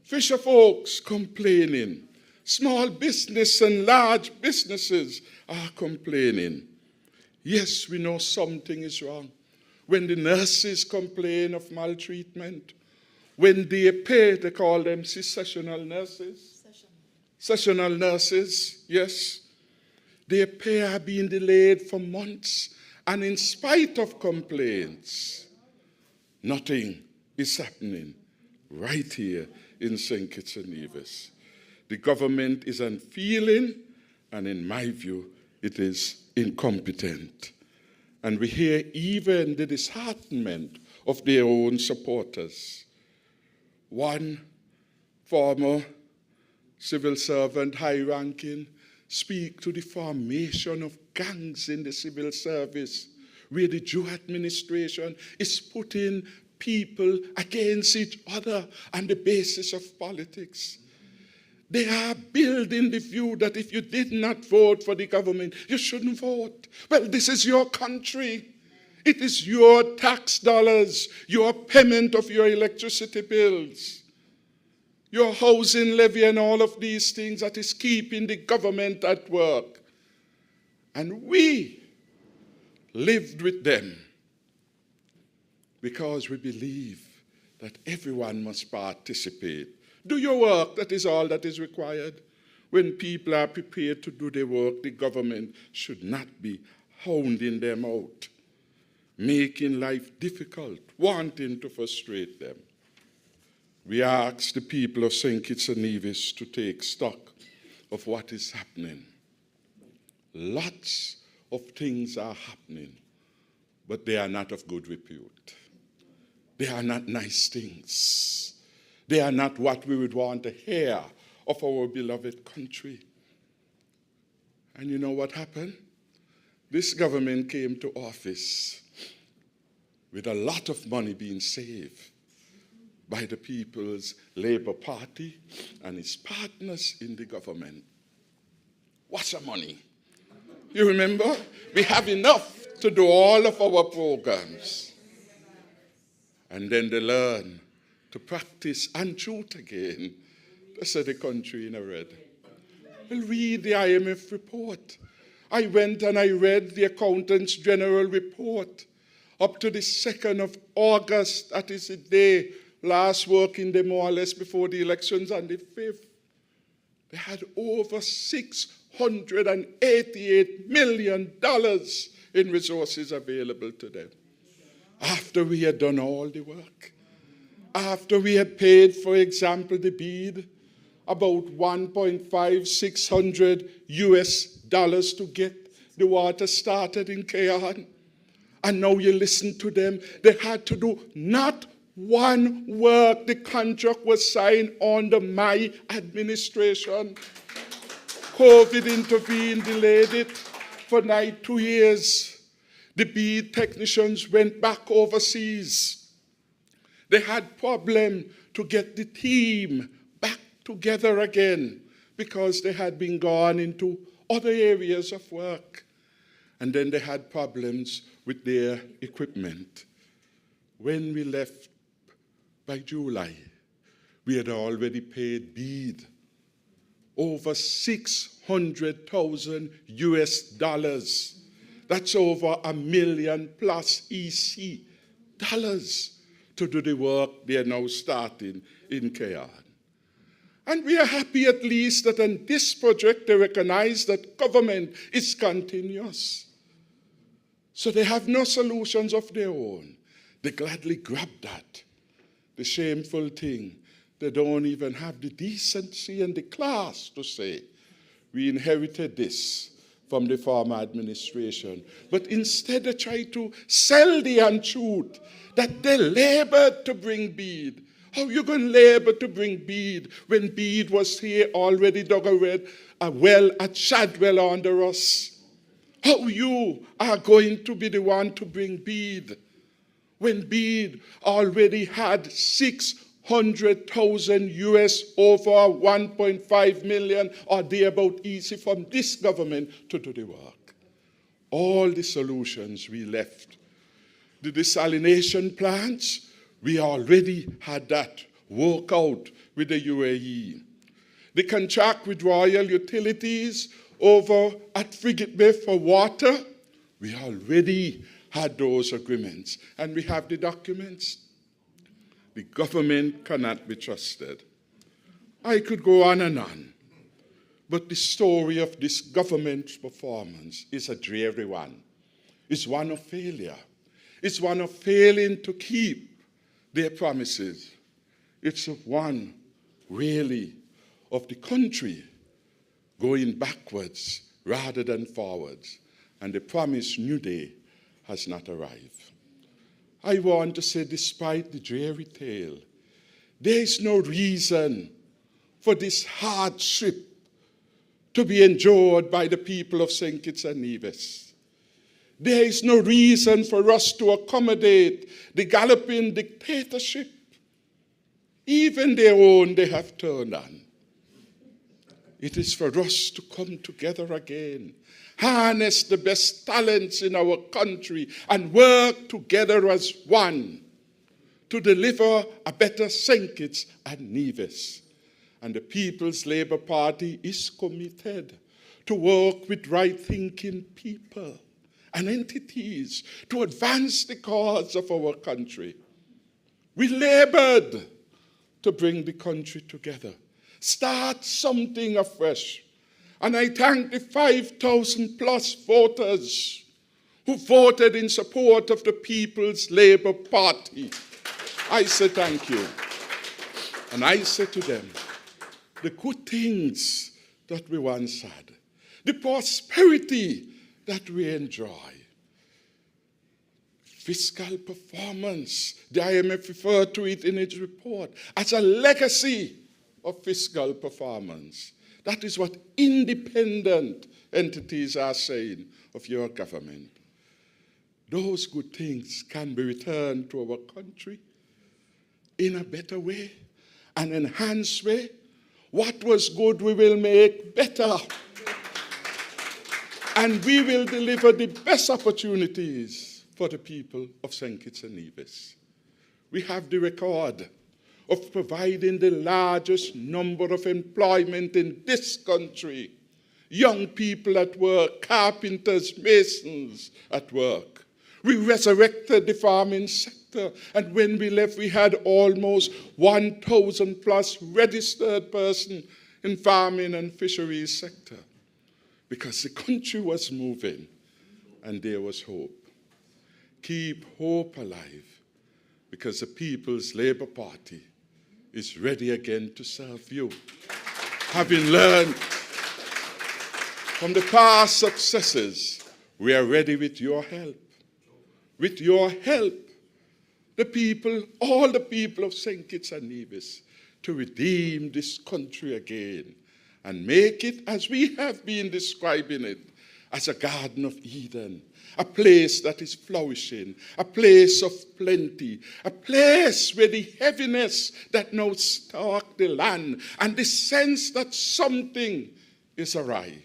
fisher folks complaining, small business and large businesses are complaining. Yes, we know something is wrong. When the nurses complain of maltreatment, when they pay, they call them sessional nurses. Sessional nurses, yes. Their pay are being delayed for months, and in spite of complaints, nothing is happening right here in St. Kitts and Nevis. The government is unfeeling, and in my view, it is incompetent. And we hear even the disheartenment of their own supporters. One former civil servant, high-ranking, speak to the formation of gangs in the civil service, where the Jew administration is putting people against each other on the basis of politics. They are building the view that if you did not vote for the government, you shouldn't vote. Well, this is your country. It is your tax dollars, your payment of your electricity bills, your housing levy and all of these things that is keeping the government at work. And we lived with them because we believe that everyone must participate. Do your work, that is all that is required. When people are prepared to do their work, the government should not be hounding them out, making life difficult, wanting to frustrate them. We ask the people of St. Kitts and Nevis to take stock of what is happening. Lots of things are happening, but they are not of good repute. They are not nice things. They are not what we would want to hear of our beloved country. And you know what happened? This government came to office with a lot of money being saved by the People's Labour Party and its partners in the government. What's the money? You remember? We have enough to do all of our programs. And then they learn to practice untruth again. They set the country in a red. Well, read the IMF report. I went and I read the Accountants General report up to the 2nd of August, that is the day, last working day more or less before the elections, on the 5th. They had over $688 million in resources available to them. After we had done all the work, after we had paid, for example, the bid, about $1.56 to get the water started in Kayan. And now you listen to them. They had to do not one work. The contract was signed under my administration. COVID intervened, delayed it for 2 years. The bid technicians went back overseas. They had problem to get the team back together again because they had been gone into other areas of work. And then they had problems with their equipment. When we left by July, we had already paid bid over $600,000. That's over $1 million plus EC dollars to do the work they are now starting in Kayan. And we are happy at least that on this project they recognize that government is continuous. So they have no solutions of their own. They gladly grab that. The shameful thing, they don't even have the decency and the class to say, we inherited this from the former administration. But instead they try to sell the untruth that they labored to bring bid. How are you going to labor to bring bid when bid was here already dug a well at Shadwell under us? How you are going to be the one to bring bid when bid already had 600,000 US over 1.5 million or thereabout easy from this government to do the work. All the solutions we left. The desalination plants, we already had that work out with the UAE. The contract with Royal Utilities over at Frigate Bay for water, we already had those agreements. And we have the documents. The government cannot be trusted. I could go on and on. But the story of this government's performance is a dreary one. It's one of failure. It's one of failing to keep their promises. It's one, really, of the country going backwards rather than forwards. And the promised new day has not arrived. I want to say, despite the dreary tale, there is no reason for this hardship to be endured by the people of St. Kitts and Nevis. There is no reason for us to accommodate the galloping dictatorship. Even their own they have turned on. It is for us to come together again, harness the best talents in our country, and work together as one to deliver a better St. Kitts and Nevis. And the People's Labour Party is committed to work with right-thinking people and entities to advance the cause of our country. We labored to bring the country together, start something afresh. And I thank the 5,000 plus voters who voted in support of the People's Labour Party. I say thank you. And I say to them, the good things that we once had, the prosperity that we enjoy, fiscal performance, the IMF referred to it in its report as a legacy of fiscal performance. That is what independent entities are saying of your government. Those good things can be returned to our country in a better way, an enhanced way. What was good we will make better. And we will deliver the best opportunities for the people of St. Kitts and Nevis. We have the record of providing the largest number of employment in this country. Young people at work, carpenters, masons at work. We resurrected the farming sector, and when we left, we had almost 1,000 plus registered persons in farming and fisheries sector, because the country was moving and there was hope. Keep hope alive, because the People's Labour Party is ready again to serve you. Having learned from the past successes, we are ready with your help. With your help, the people, all the people of St. Kitts and Nevis, to redeem this country again and make it, as we have been describing it, as a Garden of Eden, a place that is flourishing, a place of plenty, a place where the heaviness that now stalks the land and the sense that something is awry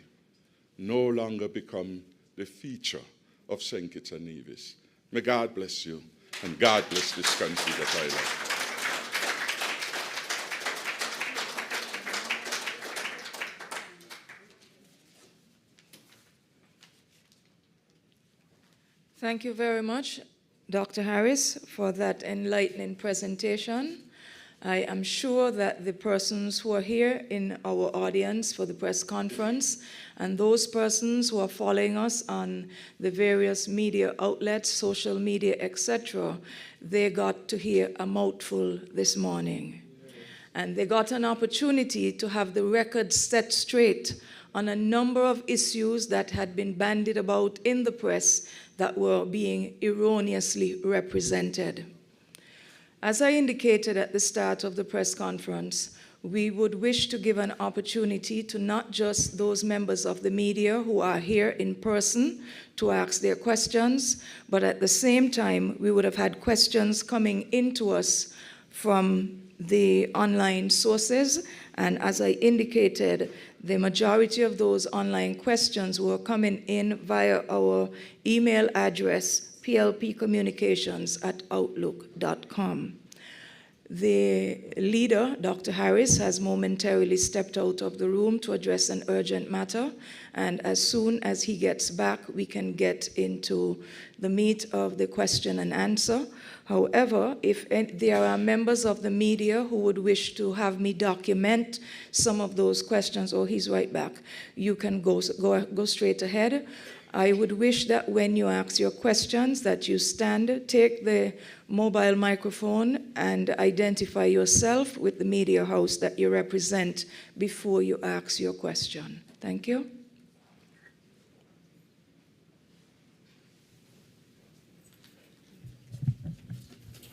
no longer become the feature of St. Kitts and Nevis. May God bless you, and God bless this country that I love. Thank you very much, Dr. Harris, for that enlightening presentation. I am sure that the persons who are here in our audience for the press conference and those persons who are following us on the various media outlets, social media, etc., they got to hear a mouthful this morning. And they got an opportunity to have the record set straight on a number of issues that had been bandied about in the press that were being erroneously represented. As I indicated at the start of the press conference, we would wish to give an opportunity to not just those members of the media who are here in person to ask their questions, but at the same time, we would have had questions coming into us from the online sources. And as I indicated, the majority of those online questions were coming in via our email address, plpcommunications@outlook.com. The leader, Dr. Harris, has momentarily stepped out of the room to address an urgent matter, and as soon as he gets back, we can get into the meat of the question and answer. However, if there are members of the media who would wish to have me document some of those questions, oh, he's right back, you can go straight ahead. I would wish that when you ask your questions that you stand, take the mobile microphone and identify yourself with the media house that you represent before you ask your question. Thank you.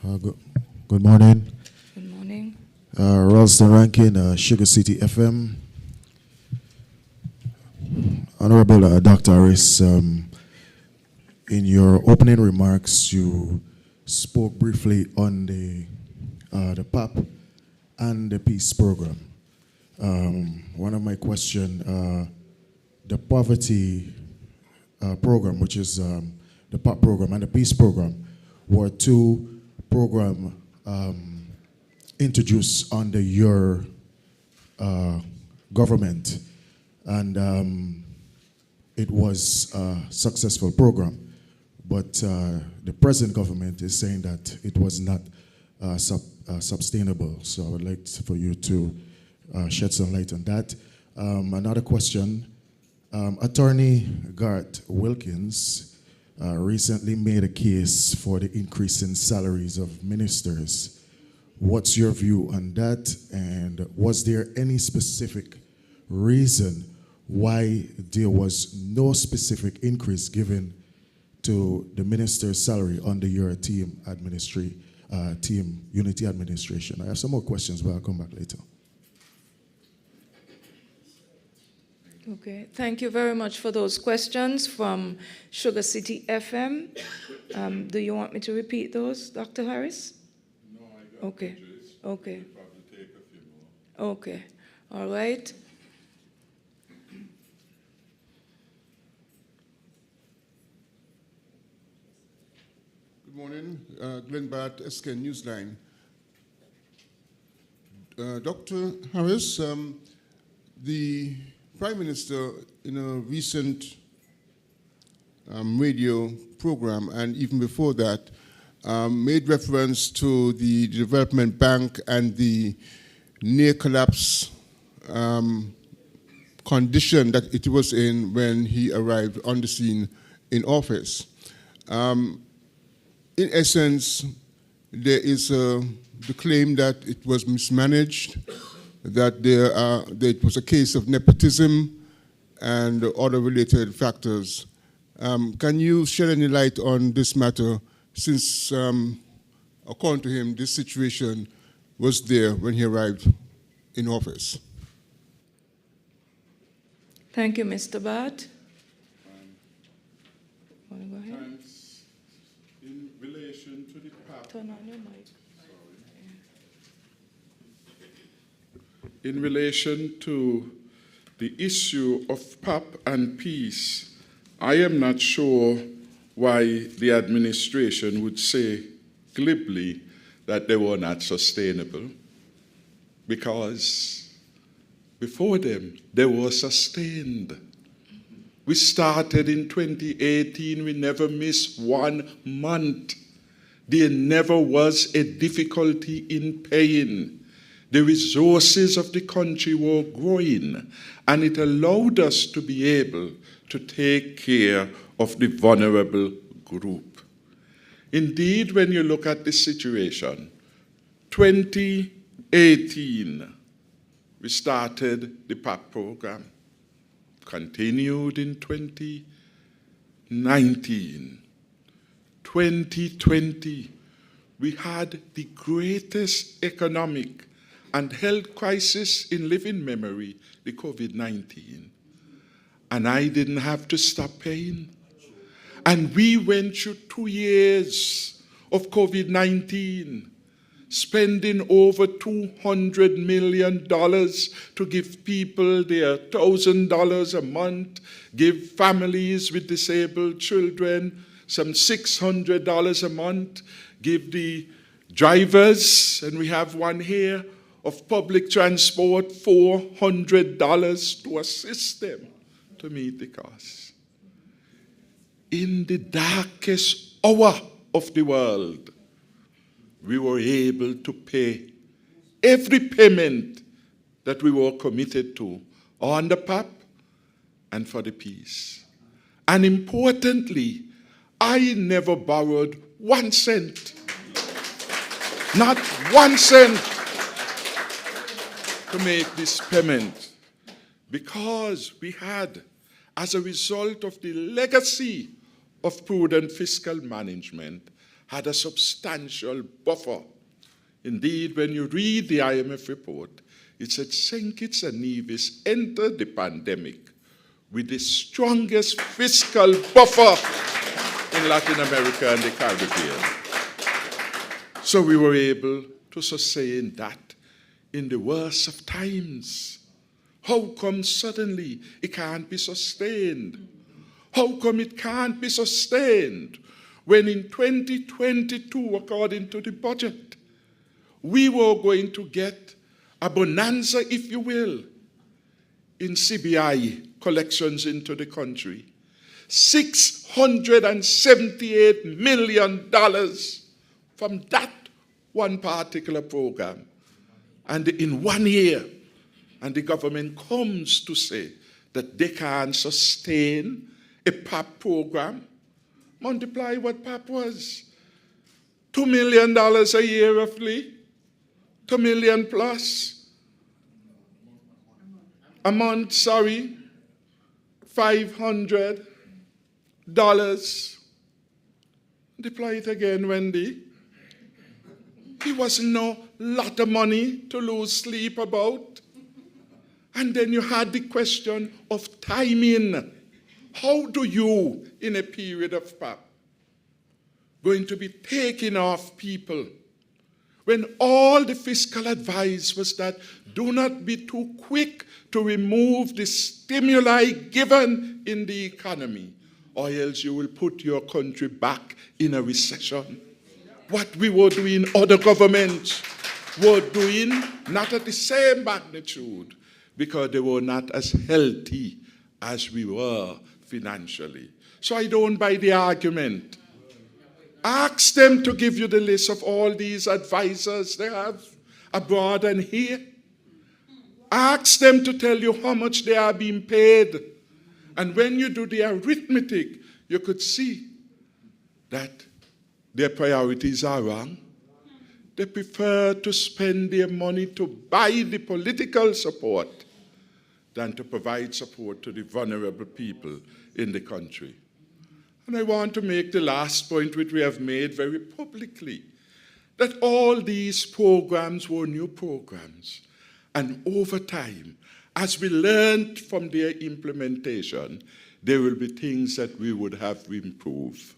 Good morning. Good morning. Ralston Rankin, Sugar City FM. Honorable Dr. Harris, in your opening remarks, you spoke briefly on the PAP and the peace program. One of my questions, the poverty program, which is the POP program and the peace program, were two programs introduced under your government, and it was a successful program. But the present government is saying that it was not sustainable. So I would like for you to shed some light on that. Another question. Attorney Garth Wilkins recently made a case for the increase in salaries of ministers. What's your view on that? And was there any specific reason why there was no specific increase given to the minister's salary under your team unity administration? I have some more questions, but I'll come back later. Okay, thank you very much for those questions from Sugar City FM. Do you want me to repeat those, Dr. Harris? No, I got okay. Pages. Okay. I'll probably take a few more. Okay. All right. Good morning, Glenn Bart, SK Newsline. Dr. Harris, the Prime Minister, in a recent radio program, and even before that, made reference to the Development Bank and the near collapse condition that it was in when he arrived on the scene in office. In essence, there is the claim that it was mismanaged, that that it was a case of nepotism and other related factors. Can you shed any light on this matter, since, according to him, this situation was there when he arrived in office? Thank you, Mr. Bart. Want to go ahead? Thanks. In relation to the PAP, Turn on your mic. in relation to the issue of PAP and peace, I am not sure why the administration would say glibly that they were not sustainable, because before them, they were sustained. We started in 2018, we never missed 1 month. There never was a difficulty in paying. The resources of the country were growing, and it allowed us to be able to take care of the vulnerable group. Indeed, when you look at the situation, 2018, we started the PAP program, continued in 2019. 2020, we had the greatest economic and health crisis in living memory, the COVID-19. And I didn't have to stop paying. And we went through 2 years of COVID-19, spending over $200 million to give people their $1,000 a month, give families with disabled children some $600 a month, give the drivers, and we have one here, of public transport $400 to assist them to meet the costs. In the darkest hour of the world, we were able to pay every payment that we were committed to on the PAP and for the peace. And importantly, I never borrowed 1 cent, not 1 cent, to make this payment, because we had, as a result of the legacy of prudent fiscal management, had a substantial buffer. Indeed, when you read the IMF report, it said St. Kitts and Nevis entered the pandemic with the strongest fiscal buffer in Latin America and the Caribbean. So we were able to sustain that in the worst of times. How come suddenly it can't be sustained? How come it can't be sustained when in 2022, according to the budget, we were going to get a bonanza, if you will, in CBI collections into the country? $678 million from that one particular program. And in 1 year, and the government comes to say that they can sustain a PAP program. Multiply what PAP was. $2 million a year roughly. 2 million plus. A month, $500. Deploy it again, Wendy. It was no lot of money to lose sleep about. And then you had the question of timing. How do you, in a period of PAP, going to be taking off people when all the fiscal advice was that do not be too quick to remove the stimuli given in the economy, or else you will put your country back in a recession? What we were doing, other governments were doing, not at the same magnitude, because they were not as healthy as we were financially. So I don't buy the argument. Ask them to give you the list of all these advisors they have abroad and here. Ask them to tell you how much they are being paid. And when you do the arithmetic, you could see that their priorities are wrong. They prefer to spend their money to buy the political support than to provide support to the vulnerable people in the country. And I want to make the last point, which we have made very publicly, that all these programs were new programs. And over time, as we learned from their implementation, there will be things that we would have improved.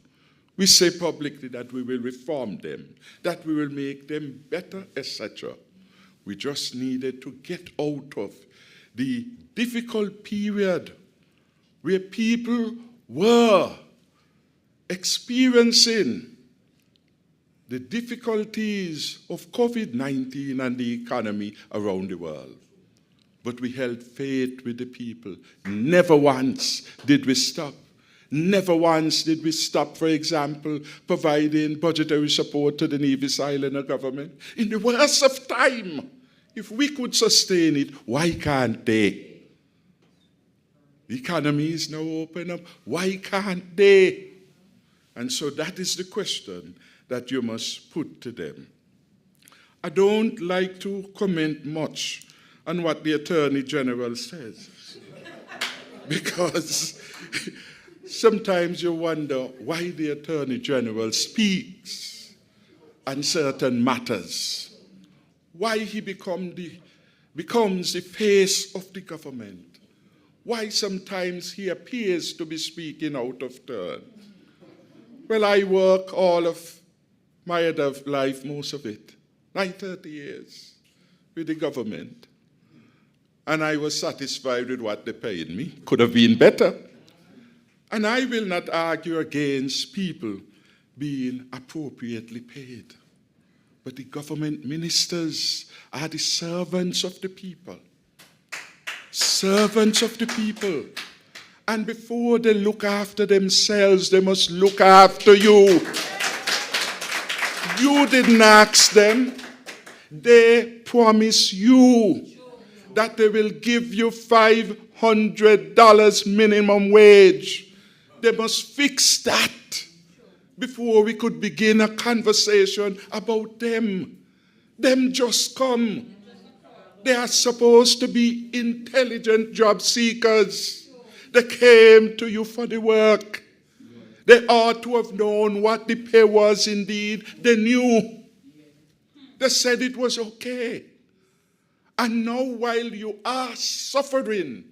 We say publicly that we will reform them, that we will make them better, etc. We just needed to get out of the difficult period where people were experiencing the difficulties of COVID-19 and the economy around the world. But we held faith with the people. Never once did we stop. Never once did we stop, for example, providing budgetary support to the Nevis Islander government. In the worst of time, if we could sustain it, why can't they? The economy is now open up. Why can't they? And so that is the question that you must put to them. I don't like to comment much on what the Attorney General says, because sometimes you wonder why the Attorney General speaks on certain matters, why he becomes the face of the government, why sometimes he appears to be speaking out of turn. Well, I work all of my adult life, most of it, 30 years, with the government. And I was satisfied with what they paid me. Could have been better. And I will not argue against people being appropriately paid. But the government ministers are the servants of the people. Servants of the people. And before they look after themselves, they must look after you. You didn't ask them. They promise you that they will give you $500 minimum wage. They must fix that before we could begin a conversation about them. Them just come. They are supposed to be intelligent job seekers. They came to you for the work. They ought to have known what the pay was indeed. They knew. They said it was okay. And now while you are suffering,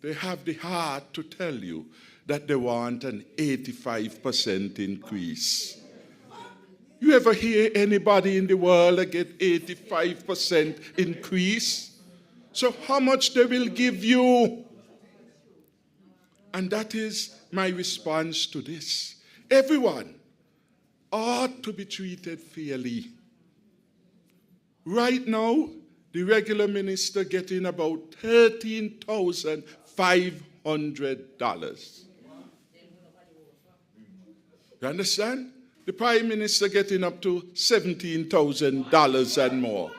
they have the heart to tell you that they want an 85% increase. You ever hear anybody in the world get 85% increase? So how much they will give you? And that is my response to this. Everyone ought to be treated fairly. Right now, the regular minister getting about $13,500. You understand? The prime minister getting up to $17,000 and more.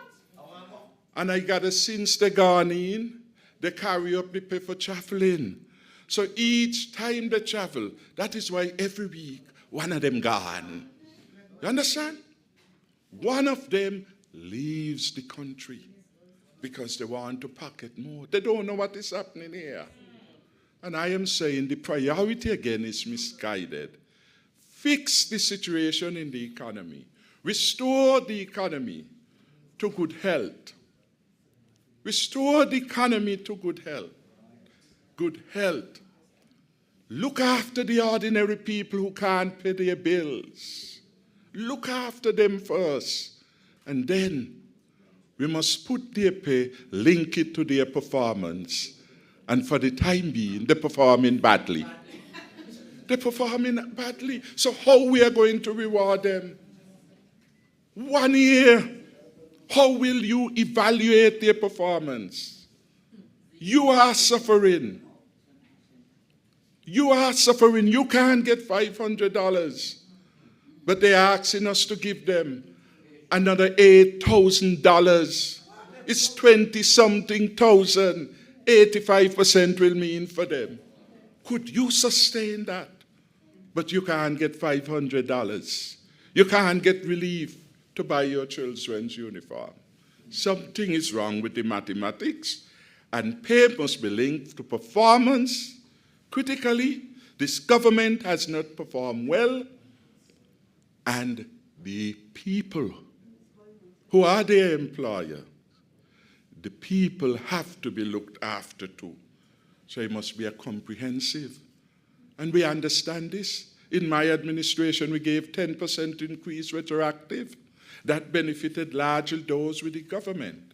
And I got since they gone in, they carry up the pay for traveling. So each time they travel, that is why every week one of them gone. You understand? One of them leaves the country because they want to pocket more. They don't know what is happening here. And I am saying the priority again is misguided. Fix the situation in the economy. Restore the economy to good health. Restore the economy to good health. Good health. Look after the ordinary people who can't pay their bills. Look after them first. And then we must put their pay, link it to their performance. And for the time being, they're performing badly. They're performing badly. So how we are going to reward them? 1 year. How will you evaluate their performance? You are suffering. You are suffering. You can't get $500. But they are asking us to give them another $8,000. It's 20-something thousand. 85% will mean for them. Could you sustain that? But you can't get $500. You can't get relief to buy your children's uniform. Something is wrong with the mathematics, and pay must be linked to performance. Critically, this government has not performed well, and the people who are their employer, the people have to be looked after too. So it must be a comprehensive. And we understand this. In my administration, we gave 10% increase retroactive. That benefited largely those with the government.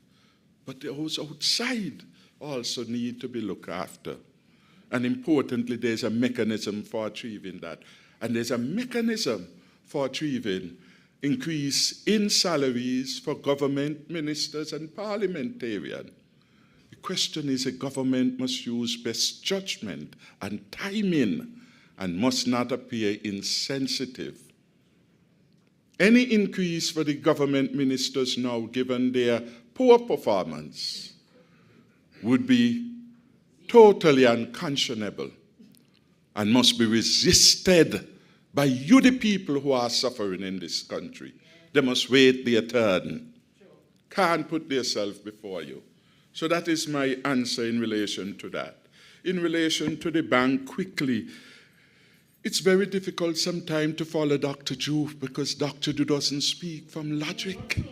But those outside also need to be looked after. And importantly, there's a mechanism for achieving that. And there's a mechanism for achieving increase in salaries for government ministers and parliamentarians. The question is, a government must use best judgment and timing and must not appear insensitive. Any increase for the government ministers now, given their poor performance, would be totally unconscionable and must be resisted by you, the people who are suffering in this country. They must wait their turn. Can't put themselves before you. So that is my answer in relation to that. In relation to the bank, quickly, it's very difficult sometimes to follow Dr. Drew because Dr. Drew doesn't speak from logic.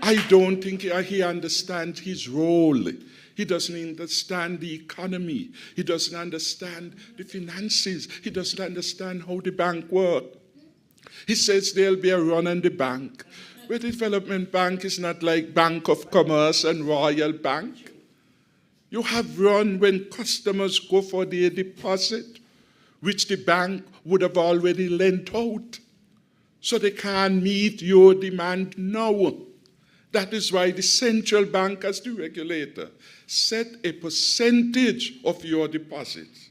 I don't think he understands his role. He doesn't understand the economy. He doesn't understand the finances. He doesn't understand how the bank works. He says there'll be a run on the bank. But the development bank is not like Bank of Commerce and Royal Bank. You have run when customers go for their deposit, which the bank would have already lent out. So they can't meet your demand now. That is why the central bank, as the regulator, set a percentage of your deposits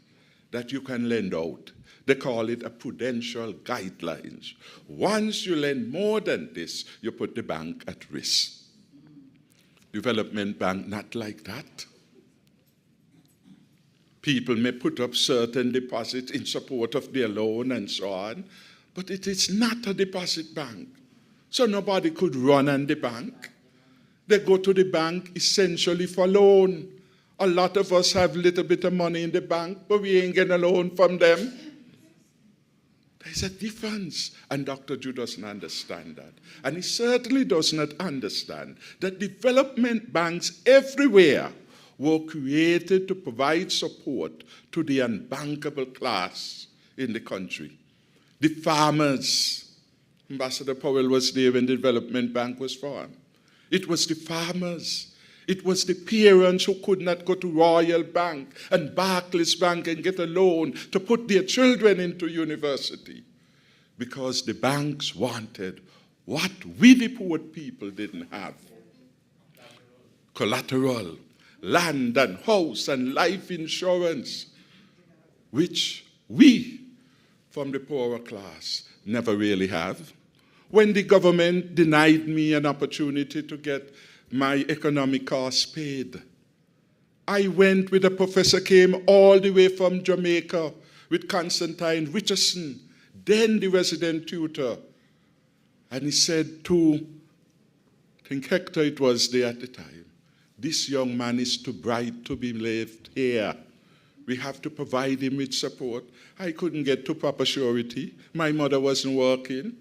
that you can lend out. They call it a prudential guidelines. Once you lend more than this, you put the bank at risk. Development bank, not like that. People may put up certain deposits in support of their loan and so on, but it is not a deposit bank. So nobody could run on the bank. They go to the bank essentially for loan. A lot of us have a little bit of money in the bank, but we ain't getting a loan from them. There's a difference, and Dr. Drew doesn't understand that. And he certainly does not understand that development banks everywhere were created to provide support to the unbankable class in the country. The farmers. Ambassador Powell was there when the Development Bank was formed. It was the farmers. It was the parents who could not go to Royal Bank and Barclays Bank and get a loan to put their children into university, because the banks wanted what we the poor people didn't have. Collateral, land and house and life insurance, which we from the poorer class never really have. When the government denied me an opportunity to get my economic costs paid, I went with a professor, came all the way from Jamaica with Constantine Richardson, then the resident tutor, and he said to, I think Hector it was there at the time, this young man is too bright to be left here. We have to provide him with support. I couldn't get to proper surety. My mother wasn't working.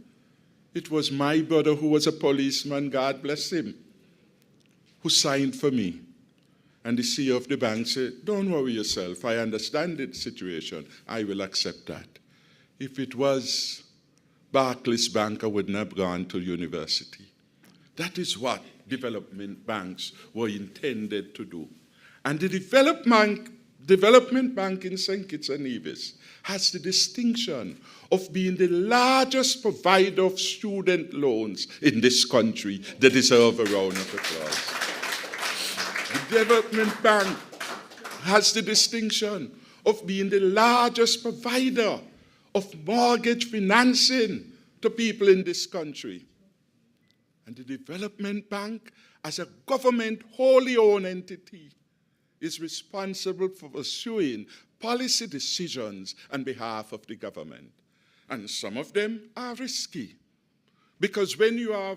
It was my brother, who was a policeman, God bless him, who signed for me. And the CEO of the bank said, don't worry yourself. I understand the situation. I will accept that. If it was Barclays Bank, I wouldn't have gone to university. That is what development banks were intended to do. And the Development Bank in St. Kitts and Nevis has the distinction of being the largest provider of student loans in this country. They deserve a round of applause. The Development Bank has the distinction of being the largest provider of mortgage financing to people in this country. And the Development Bank, as a government wholly owned entity, is responsible for pursuing policy decisions on behalf of the government. And some of them are risky, because when you are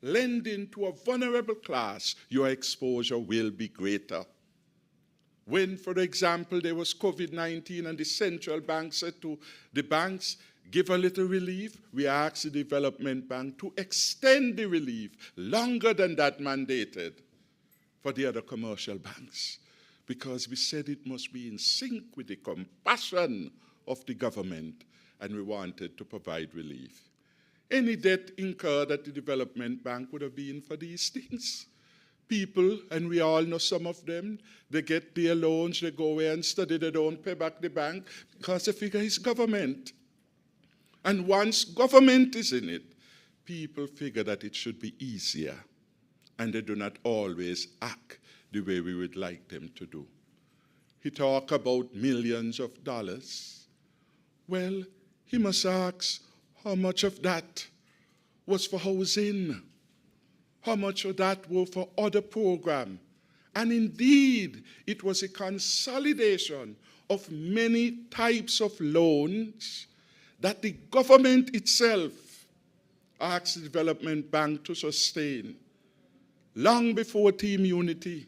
lending to a vulnerable class, your exposure will be greater. When, for example, there was COVID-19 and the central bank said to the banks, give a little relief, we asked the Development Bank to extend the relief longer than that mandated for the other commercial banks, because we said it must be in sync with the compassion of the government, and we wanted to provide relief. Any debt incurred at the Development Bank would have been for these things. People, and we all know some of them, they get their loans, they go away and study, they don't pay back the bank because they figure it's government. And once government is in it, people figure that it should be easier, and they do not always act the way we would like them to do. He talked about millions of dollars. Well, he must ask how much of that was for housing, how much of that were for other programs. And indeed, it was a consolidation of many types of loans that the government itself asked the Development Bank to sustain long before Team Unity,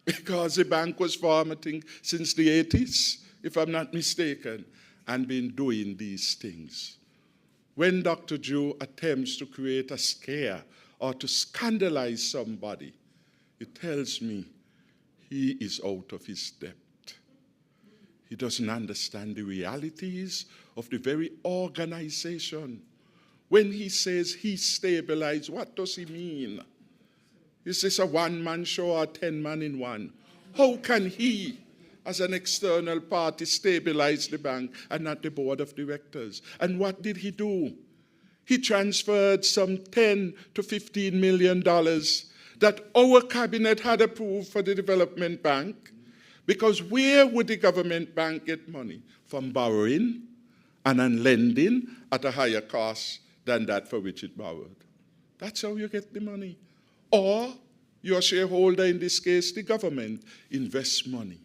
because the bank was formed, I think, since the 80s, if I'm not mistaken, and been doing these things. When Dr. Joe attempts to create a scare or to scandalize somebody, it tells me he is out of his depth. He doesn't understand the realities of the very organization. When he says he stabilized, what does he mean? Is this a one-man show or 10 man in one? How can he, as an external party, stabilize the bank and not the board of directors? And what did he do? He transferred some $10 to $15 million that our cabinet had approved for the Development Bank, because where would the government bank get money? From borrowing and on lending at a higher cost than that for which it borrowed. That's how you get the money. Or your shareholder, in this case the government, invests money.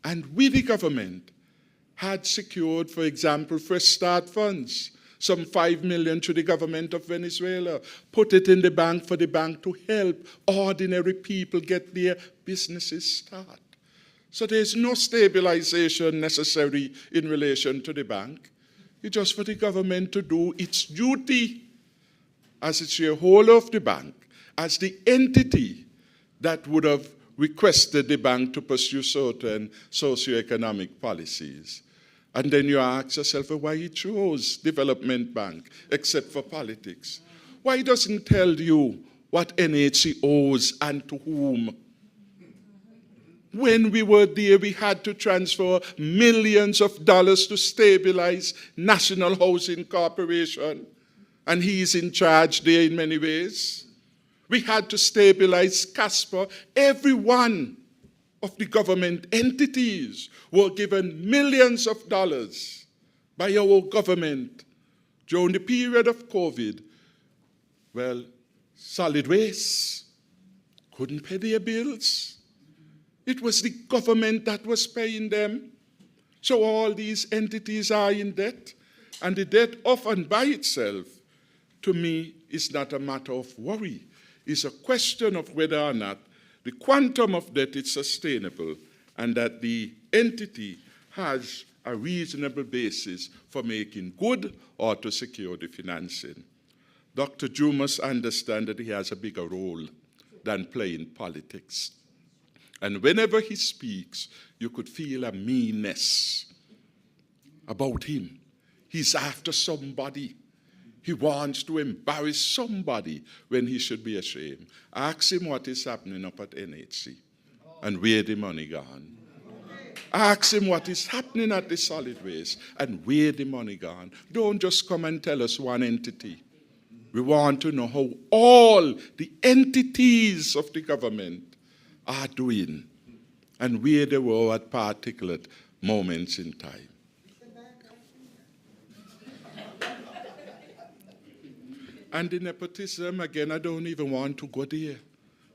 And we, the government, had secured, for example, Fresh Start funds, some $5 million to the government of Venezuela, put it in the bank for the bank to help ordinary people get their businesses started. So there's no stabilization necessary in relation to the bank. It's just for the government to do its duty as a shareholder of the bank, as the entity that would have requested the bank to pursue certain socioeconomic policies. And then you ask yourself why he chose Development Bank, except for politics. Why doesn't tell you what NHC owes and to whom. When we were there, we had to transfer millions of dollars to stabilize National Housing Corporation, and he's in charge there in many ways. We had to stabilize Casper. Every one of the government entities were given millions of dollars by our government during the period of COVID. Well, solid waste couldn't pay their bills. It was the government that was paying them. So all these entities are in debt, and the debt of and by itself, to me, is not a matter of worry. It's a question of whether or not the quantum of debt is sustainable and that the entity has a reasonable basis for making good or to secure the financing. Dr. Drew must understand that he has a bigger role than playing politics. And whenever he speaks, you could feel a meanness about him. He's after somebody. He wants to embarrass somebody when he should be ashamed. Ask him what is happening up at NHC and where the money gone. Ask him what is happening at the solid waste and where the money gone. Don't just come and tell us one entity. We want to know how all the entities of the government are doing and where they were at particular moments in time. And the nepotism, again, I don't even want to go there.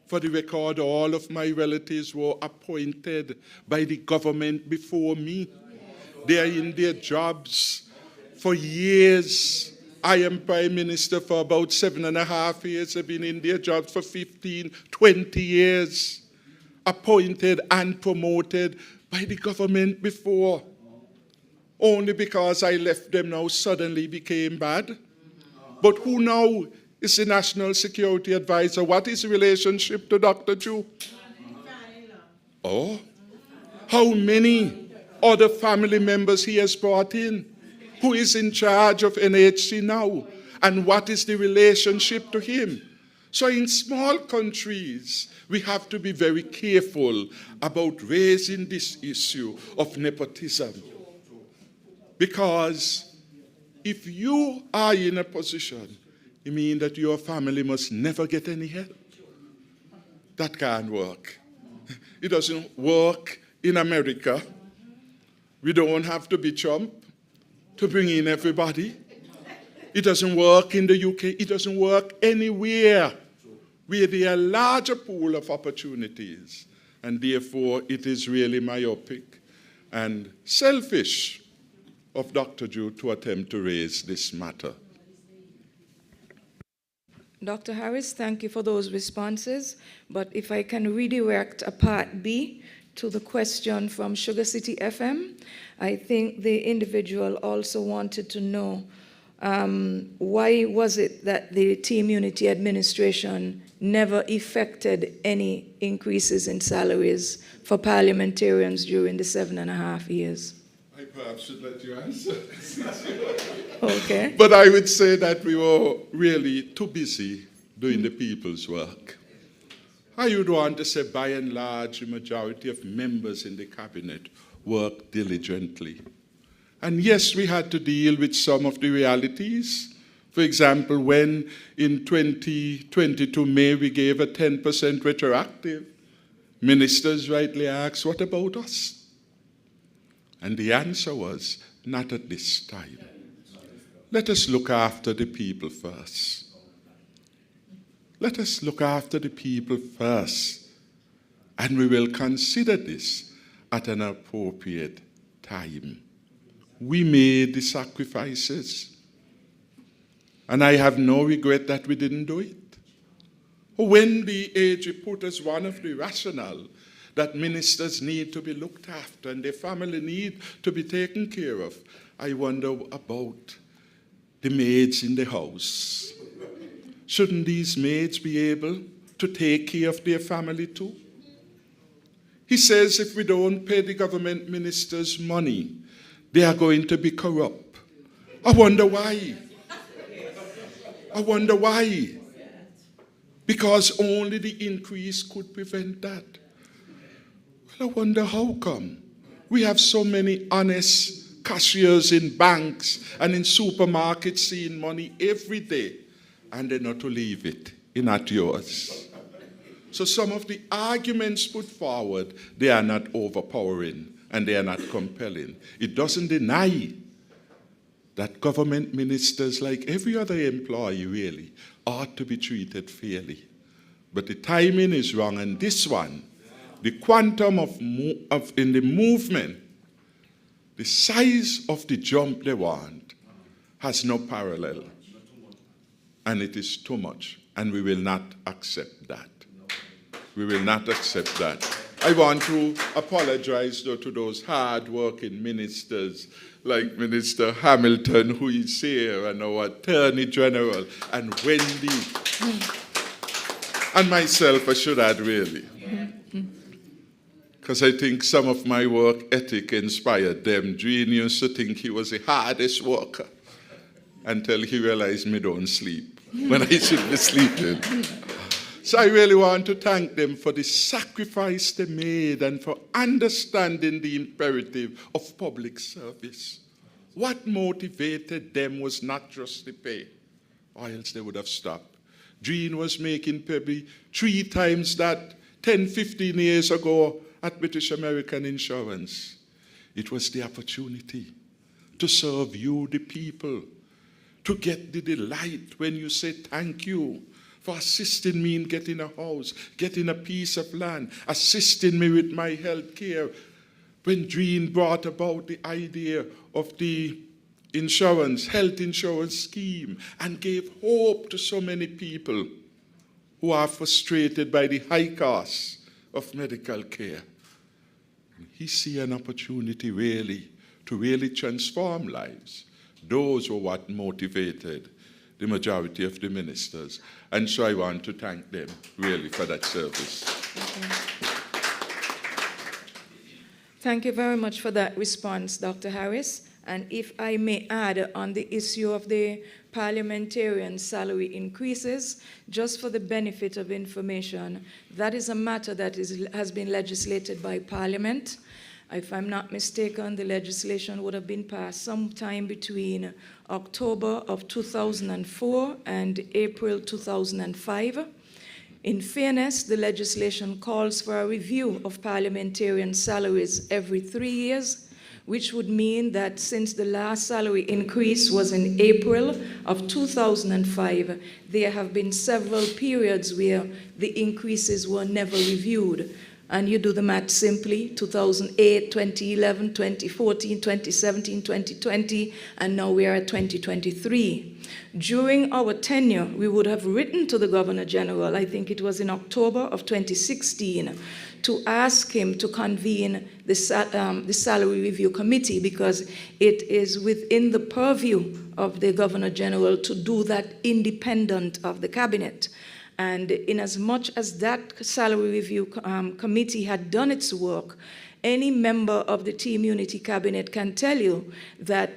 For the record, all of my relatives were appointed by the government before me. They are in their jobs for years. I am Prime Minister for about 7.5 years. They've been in their jobs for 15, 20 years. Appointed and promoted by the government before. Only because I left them now suddenly became bad. But who now is the National Security Advisor? What is the relationship to Dr. Drew? Oh, how many other family members he has brought in? Who is in charge of NHC now? And what is the relationship to him? So in small countries, we have to be very careful about raising this issue of nepotism. Because if you are in a position, it means that your family must never get any help. That can't work. It doesn't work in America. We don't have to be Trump to bring in everybody. It doesn't work in the UK. It doesn't work anywhere where there are a larger pool of opportunities. And therefore, it is really myopic and selfish of Dr. Drew to attempt to raise this matter. Dr. Harris, thank you for those responses. But if I can redirect a part B to the question from Sugar City FM, I think the individual also wanted to know why was it that the Team Unity administration never effected any increases in salaries for parliamentarians during the 7.5 years? I perhaps should let you answer. Okay. But I would say that we were really too busy doing the people's work. I would want to say, by and large, the majority of members in the cabinet worked diligently. And yes, we had to deal with some of the realities. For example, when in 2022 May we gave a 10% retroactive, ministers rightly asked, what about us? And the answer was, not at this time. Let us look after the people first. Let us look after the people first, and we will consider this at an appropriate time. We made the sacrifices, and I have no regret that we didn't do it. When the AG put as one of the rationale that ministers need to be looked after and their family need to be taken care of, I wonder about the maids in the house. Shouldn't these maids be able to take care of their family too? He says if we don't pay the government ministers money, they are going to be corrupt. I wonder why. I wonder why. because only the increase could prevent that. Well, I wonder how come we have so many honest cashiers in banks and in supermarkets seeing money every day, and they're not to leave it not yours. So some of the arguments put forward, they are not overpowering and they are not compelling. It doesn't deny that government ministers, like every other employee really, ought to be treated fairly. But the timing is wrong, and this one, the quantum in the movement, the size of the jump they want, has no parallel. And it is too much, and we will not accept that. We will not accept that. I want to apologize, though, to those hard-working ministers like Minister Hamilton, who is here, and our Attorney General, and Wendy, and myself, I should add, really. Because I think some of my work ethic inspired them. Jean used to think he was the hardest worker until he realized me don't sleep when I should be sleeping. So I really want to thank them for the sacrifice they made and for understanding the imperative of public service. What motivated them was not just the pay, or else they would have stopped. Jean was making probably 3 times that 10, 15 years ago at British American Insurance. It was the opportunity to serve you, the people, to get the delight when you say thank you for assisting me in getting a house, getting a piece of land, assisting me with my health care. When Jean brought about the idea of the health insurance scheme, and gave hope to so many people who are frustrated by the high costs of medical care. He see an opportunity really to transform lives. Those were what motivated the majority of the ministers. And so I want to thank them really for that service. Thank you very much for that response, Dr. Harris. And if I may add on the issue of the parliamentarian salary increases, just for the benefit of information, that is a matter that has been legislated by Parliament. If I'm not mistaken, the legislation would have been passed sometime between October of 2004 and April 2005. In fairness, the legislation calls for a review of parliamentarian salaries every 3 years, which would mean that since the last salary increase was in April of 2005, there have been several periods where the increases were never reviewed. And you do the math simply, 2008, 2011, 2014, 2017, 2020, and now we are at 2023. During our tenure, we would have written to the Governor General, I think it was in October of 2016, to ask him to convene the Salary Review Committee, because it is within the purview of the Governor General to do that independent of the Cabinet. And in as much as that Salary Review Committee had done its work, any member of the Team Unity Cabinet can tell you that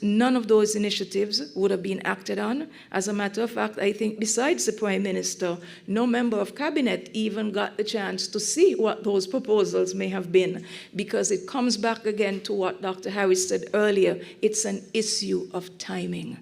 none of those initiatives would have been acted on. As a matter of fact, I think besides the Prime Minister, no member of Cabinet even got the chance to see what those proposals may have been, because it comes back again to what Dr. Harris said earlier. It's an issue of timing.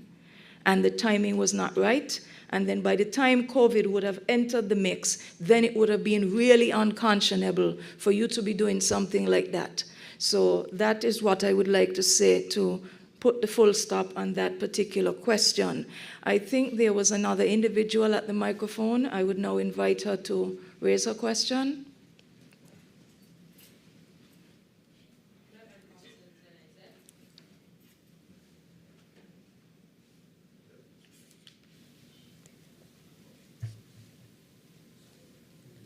And the timing was not right. And then by the time COVID would have entered the mix, then it would have been really unconscionable for you to be doing something like that. So that is what I would like to say to put the full stop on that particular question. I think there was another individual at the microphone. I would now invite her to raise her question.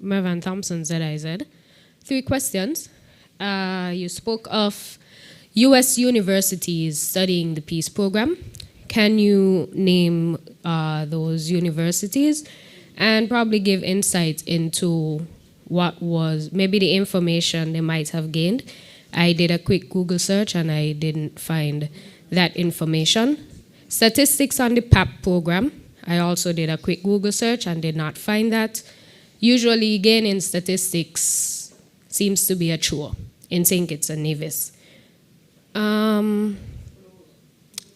Mervan Thompson, ZIZ. 3 questions. You spoke of U.S. universities studying the peace program. Can you name those universities and probably give insight into what was maybe the information they might have gained? I did a quick Google search and I didn't find that information. Statistics on the PAP program I also did a quick Google search and did not find that. Usually, gaining statistics seems to be a chore in St. Kitts and Nevis. I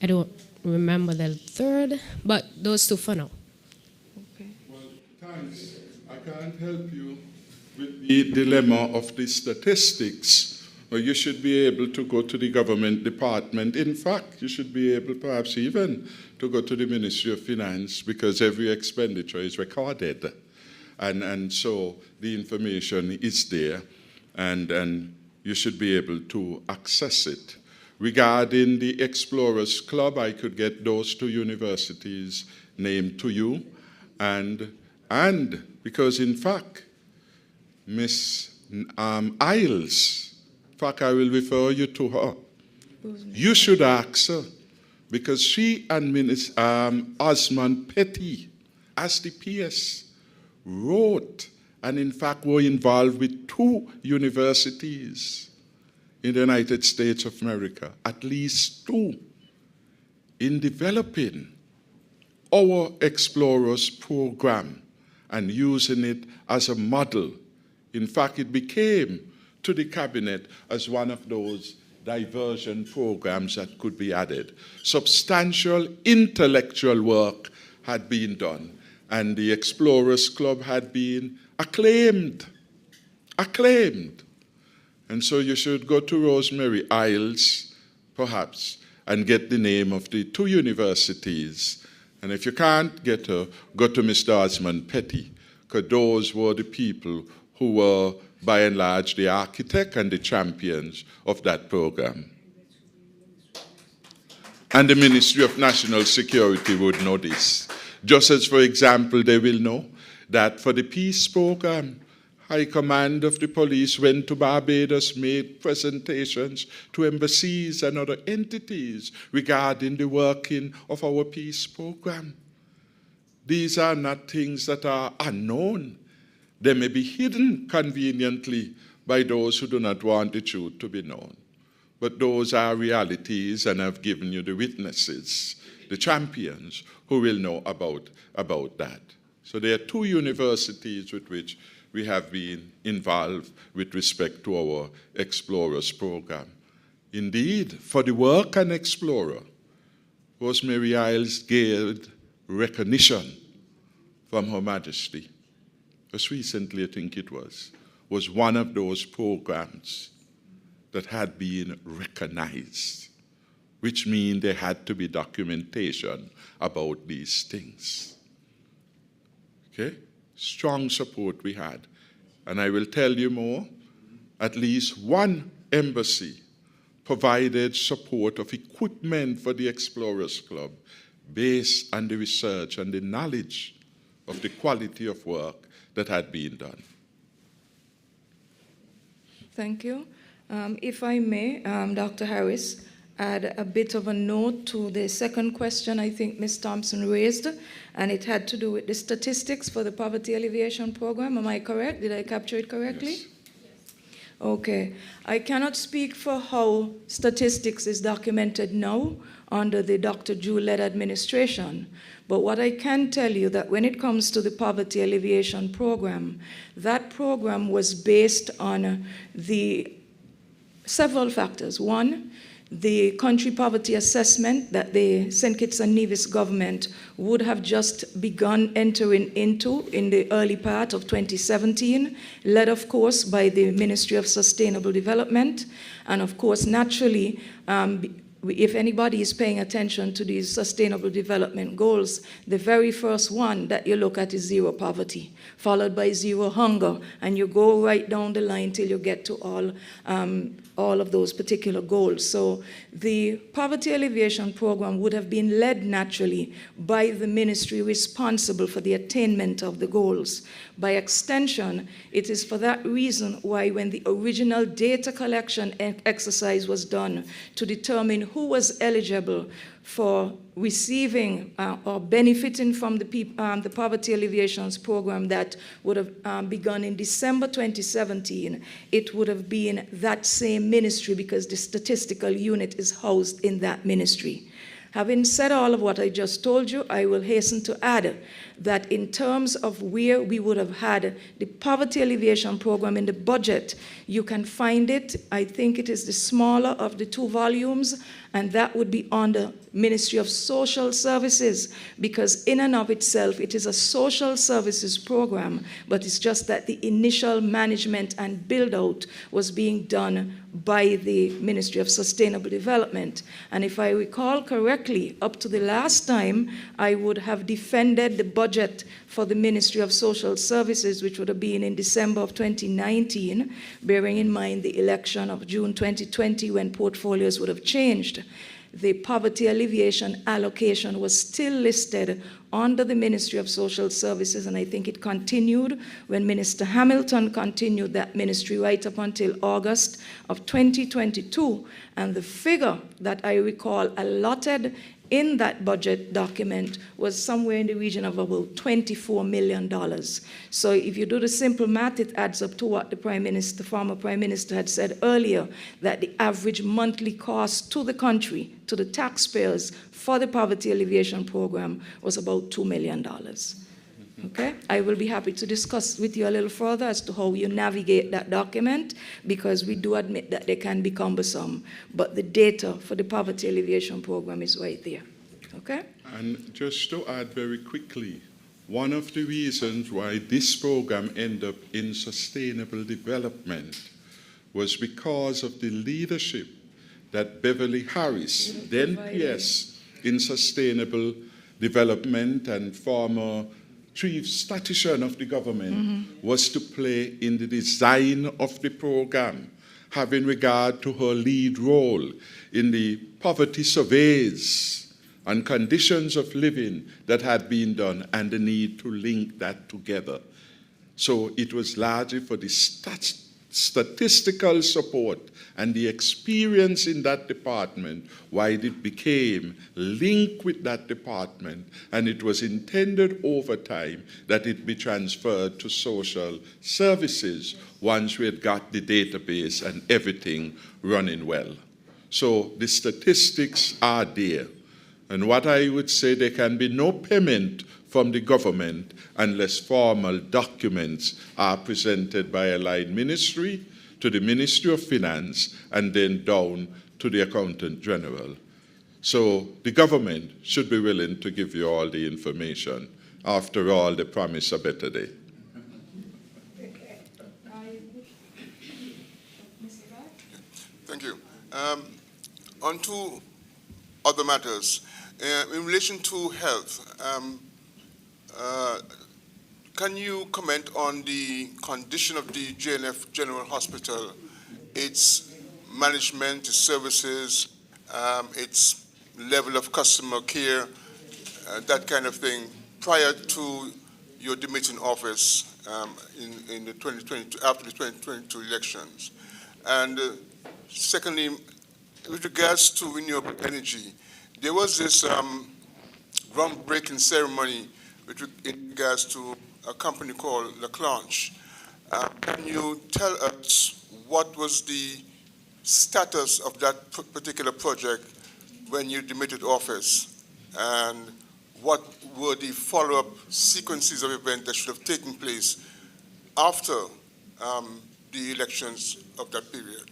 don't remember the third, but those two for now. Okay. Well, thanks. I can't help you with the dilemma of the statistics. Well, you should be able to go to the government department. In fact, you should be able perhaps even to go to the Ministry of Finance, because every expenditure is recorded. And so the information is there, and you should be able to access it. Regarding the Explorers Club, I could get those two universities named to you. And because in fact, Miss Isles, in fact, I will refer you to her. You should ask her, because she and Minister Osmond Petty, as the PS, wrote and in fact were involved with 2 universities in the United States of America, at least 2, in developing our Explorers program and using it as a model. In fact, it became to the cabinet as one of those diversion programs that could be added. Substantial intellectual work had been done, and the Explorers Club had been acclaimed. And so you should go to Rosemary Isles, perhaps, and get the name of the 2 universities. And if you can't get her, go to Mr. Osmond Petty, because those were the people who were, by and large, the architect and the champions of that program. And the Ministry of National Security would know this. Just as, for example, they will know that for the peace program, High Command of the police went to Barbados, made presentations to embassies and other entities regarding the working of our peace program. These are not things that are unknown. They may be hidden conveniently by those who do not want the truth to be known. But those are realities, and I've given you the witnesses, the champions, who will know about that. So there are 2 universities with which we have been involved with respect to our Explorers program. Indeed, for the work on Explorer, Rosemary Isles gained recognition from Her Majesty. Just recently, I think it was one of those programs that had been recognized, which means there had to be documentation about these things. Okay? Strong support we had. And I will tell you more. At least 1 embassy provided support of equipment for the Explorers Club based on the research and the knowledge of the quality of work that had been done. Thank you. If I may, Dr. Harris, add a bit of a note to the second question I think Ms. Thompson raised, and it had to do with the statistics for the poverty alleviation program. Am I correct? Did I capture it correctly? Yes. Okay. I cannot speak for how statistics is documented now under the Dr. Jew-led administration, but what I can tell you that when it comes to the poverty alleviation program, that program was based on the several factors. One, the country poverty assessment that the St. Kitts and Nevis government would have just begun entering into in the early part of 2017, led, of course, by the Ministry of Sustainable Development. And, of course, naturally, if anybody is paying attention to these sustainable development goals, the very first one that you look at is zero poverty, followed by zero hunger, and you go right down the line till you get to all of those particular goals. So the poverty alleviation program would have been led naturally by the ministry responsible for the attainment of the goals. By extension, it is for that reason why when the original data collection exercise was done to determine who was eligible for receiving or benefiting from the poverty alleviation program that would have begun in December 2017, it would have been that same ministry because the statistical unit is housed in that ministry. Having said all of what I just told you, I will hasten to add that in terms of where we would have had the poverty alleviation program in the budget, you can find it, I think it is the smaller of the two volumes, and that would be on the Ministry of Social Services, because in and of itself, it is a social services program, but it's just that the initial management and build-out was being done by the Ministry of Sustainable Development. And if I recall correctly, up to the last time, I would have defended the budget for the Ministry of Social Services, which would have been in December of 2019, bearing in mind the election of June 2020 when portfolios would have changed. The poverty alleviation allocation was still listed under the Ministry of Social Services, and I think it continued when Minister Hamilton continued that ministry right up until August of 2022. And the figure that I recall allotted in that budget document was somewhere in the region of about $24 million. So if you do the simple math, it adds up to what the former Prime Minister had said earlier, that the average monthly cost to the country, to the taxpayers, for the poverty alleviation program was about $2 million. Okay? I will be happy to discuss with you a little further as to how you navigate that document, because we do admit that they can be cumbersome, but the data for the poverty alleviation program is right there. Okay? And just to add very quickly, one of the reasons why this program ended up in sustainable development was because of the leadership that Beverly Harris, then PS in sustainable development and former chief statistician of the government, was to play in the design of the program, having regard to her lead role in the poverty surveys and conditions of living that had been done and the need to link that together. So it was largely for the statistical support and the experience in that department why it became linked with that department, and it was intended over time that it be transferred to social services once we had got the database and everything running well. So the statistics are there, and what I would say, there can be no payment from the government unless formal documents are presented by a line ministry to the Ministry of Finance and then down to the Accountant General. So the government should be willing to give you all the information. After all, they promise a better day. Thank you. On to other matters. In relation to health, can you comment on the condition of the JNF General Hospital, its management, its services, its level of customer care, that kind of thing, prior to your demitting office in the 2022, after the 2022 elections? And secondly, with regards to renewable energy, there was this groundbreaking ceremony in regards to a company called La Clanche. Can you tell us what was the status of that particular project when you demitted office, and what were the follow-up sequences of events that should have taken place after the elections of that period?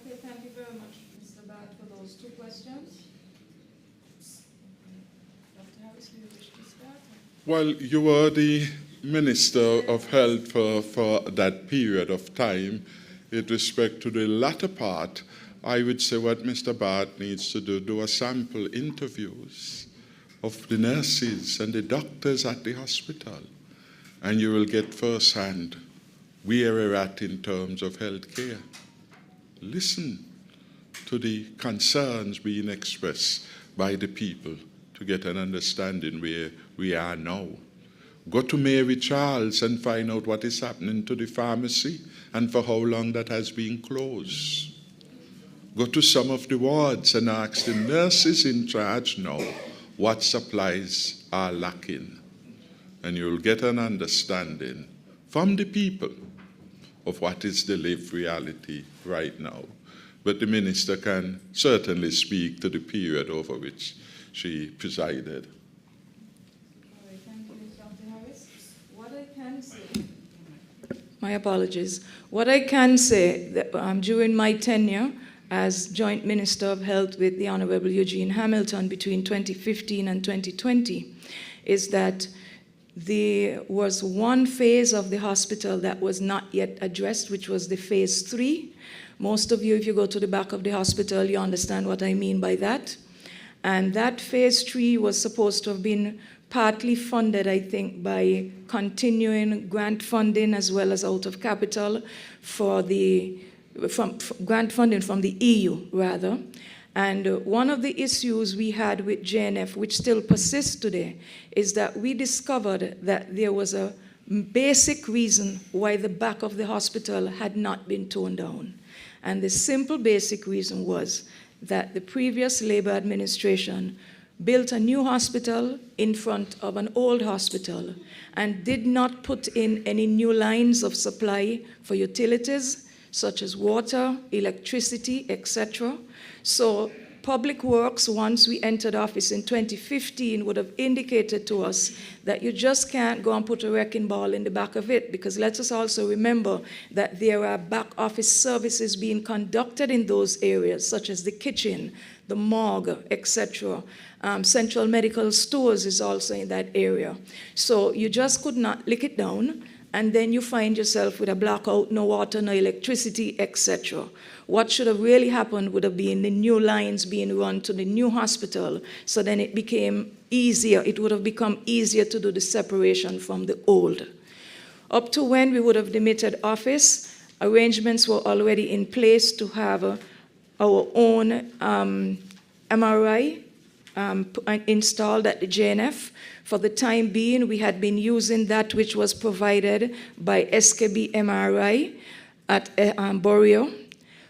Okay, thank you very much, Mr. Bad, for those two questions. Dr. Harris, do you wish to start? Well, you were the Minister of Health for that period of time. With respect to the latter part, I would say what Mr. Bart needs to do a sample interviews of the nurses and the doctors at the hospital, and you will get firsthand where we're at in terms of health care. Listen to the concerns being expressed by the people to get an understanding where we are now. Go to Mary Charles and find out what is happening to the pharmacy and for how long that has been closed. Go to some of the wards and ask the nurses in charge now what supplies are lacking. And you'll get an understanding from the people of what is the lived reality right now. but the minister can certainly speak to the period over which she presided. All right, thank you, Dr. Harris. What I can say, my apologies. What I can say that during my tenure as Joint Minister of Health with the Honorable Eugene Hamilton between 2015 and 2020 is that there was one phase of the hospital that was not yet addressed, which was the phase 3. Most of you, if you go to the back of the hospital, you understand what I mean by that. And that phase 3 was supposed to have been partly funded, I think, by continuing grant funding as well as out of capital from grant funding from the EU, rather. And one of the issues we had with JNF, which still persists today, is that we discovered that there was a basic reason why the back of the hospital had not been torn down. And the simple basic reason was that the previous Labour administration built a new hospital in front of an old hospital and did not put in any new lines of supply for utilities, such as water, electricity, etc. So Public Works, once we entered office in 2015, would have indicated to us that you just can't go and put a wrecking ball in the back of it, because let us also remember that there are back office services being conducted in those areas, such as the kitchen, the morgue, etc. Central Medical Stores is also in that area. So you just could not lick it down, and then you find yourself with a blackout, no water, no electricity, etc. What should have really happened would have been the new lines being run to the new hospital, so then it became easier. It would have become easier to do the separation from the old. Up to when we would have demitted office, arrangements were already in place to have our own MRI installed at the JNF. For the time being, we had been using that which was provided by SKB MRI at Borio.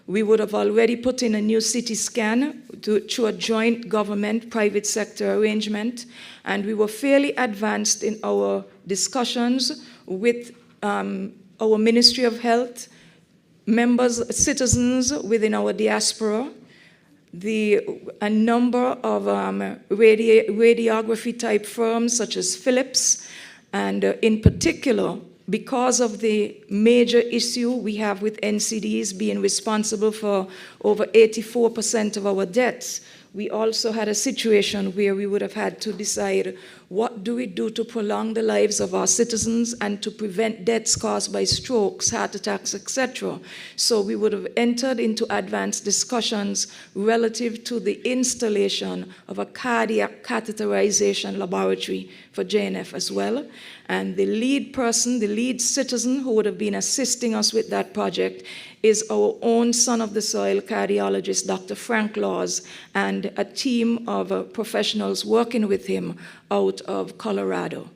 We would have already put in a new CT scan through a joint government-private sector arrangement, and we were fairly advanced in our discussions with our Ministry of Health, members, citizens within our diaspora, a number of radiography-type firms such as Philips, and in particular, because of the major issue we have with NCDs being responsible for over 84% of our deaths, we also had a situation where we would have had to decide what do we do to prolong the lives of our citizens and to prevent deaths caused by strokes, heart attacks, etc. So we would have entered into advanced discussions relative to the installation of a cardiac catheterization laboratory for JNF as well. And the lead person, the lead citizen who would have been assisting us with that project is our own son of the soil cardiologist, Dr. Frank Laws, and a team of professionals working with him out of Colorado.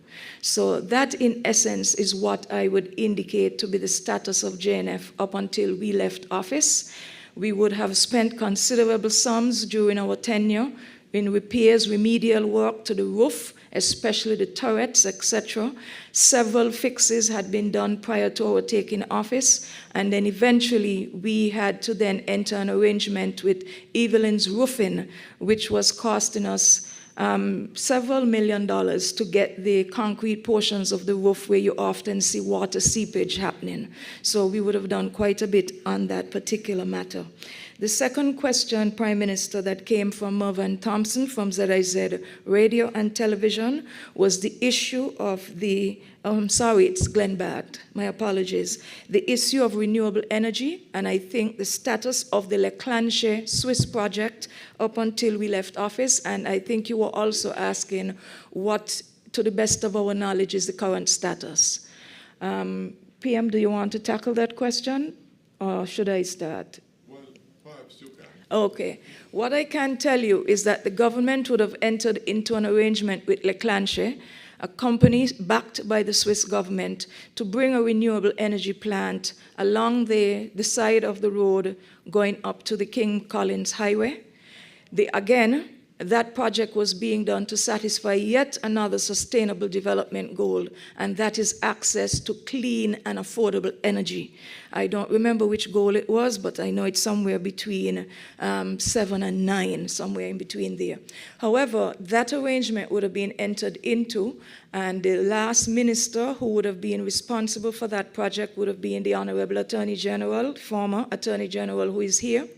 So that, in essence, is what I would indicate to be the status of JNF up until we left office. We would have spent considerable sums during our tenure in repairs, remedial work to the roof, especially the turrets, etc. Several fixes had been done prior to our taking office, and then eventually we had to then enter an arrangement with Evelyn's Roofing, which was costing us several $1 million to get the concrete portions of the roof where you often see water seepage happening. So we would have done quite a bit on that particular matter. The second question, Prime Minister, that came from Mervyn Thompson from ZIZ Radio and Television was the issue of the, it's Glenn Bart, my apologies, the issue of renewable energy, and I think the status of the Leclanche Swiss project up until we left office, and I think you were also asking what, to the best of our knowledge, is the current status. PM, do you want to tackle that question, or should I start? Okay. What I can tell you is that the government would have entered into an arrangement with Leclanche, a company backed by the Swiss government, to bring a renewable energy plant along the side of the road going up to the King Collins Highway. Again, that project was being done to satisfy yet another sustainable development goal, and that is access to clean and affordable energy. I don't remember which goal it was, but I know it's somewhere between 7 and 9, somewhere in between there. However, that arrangement would have been entered into, and the last minister who would have been responsible for that project would have been the Honorable Attorney General, former Attorney General who is here.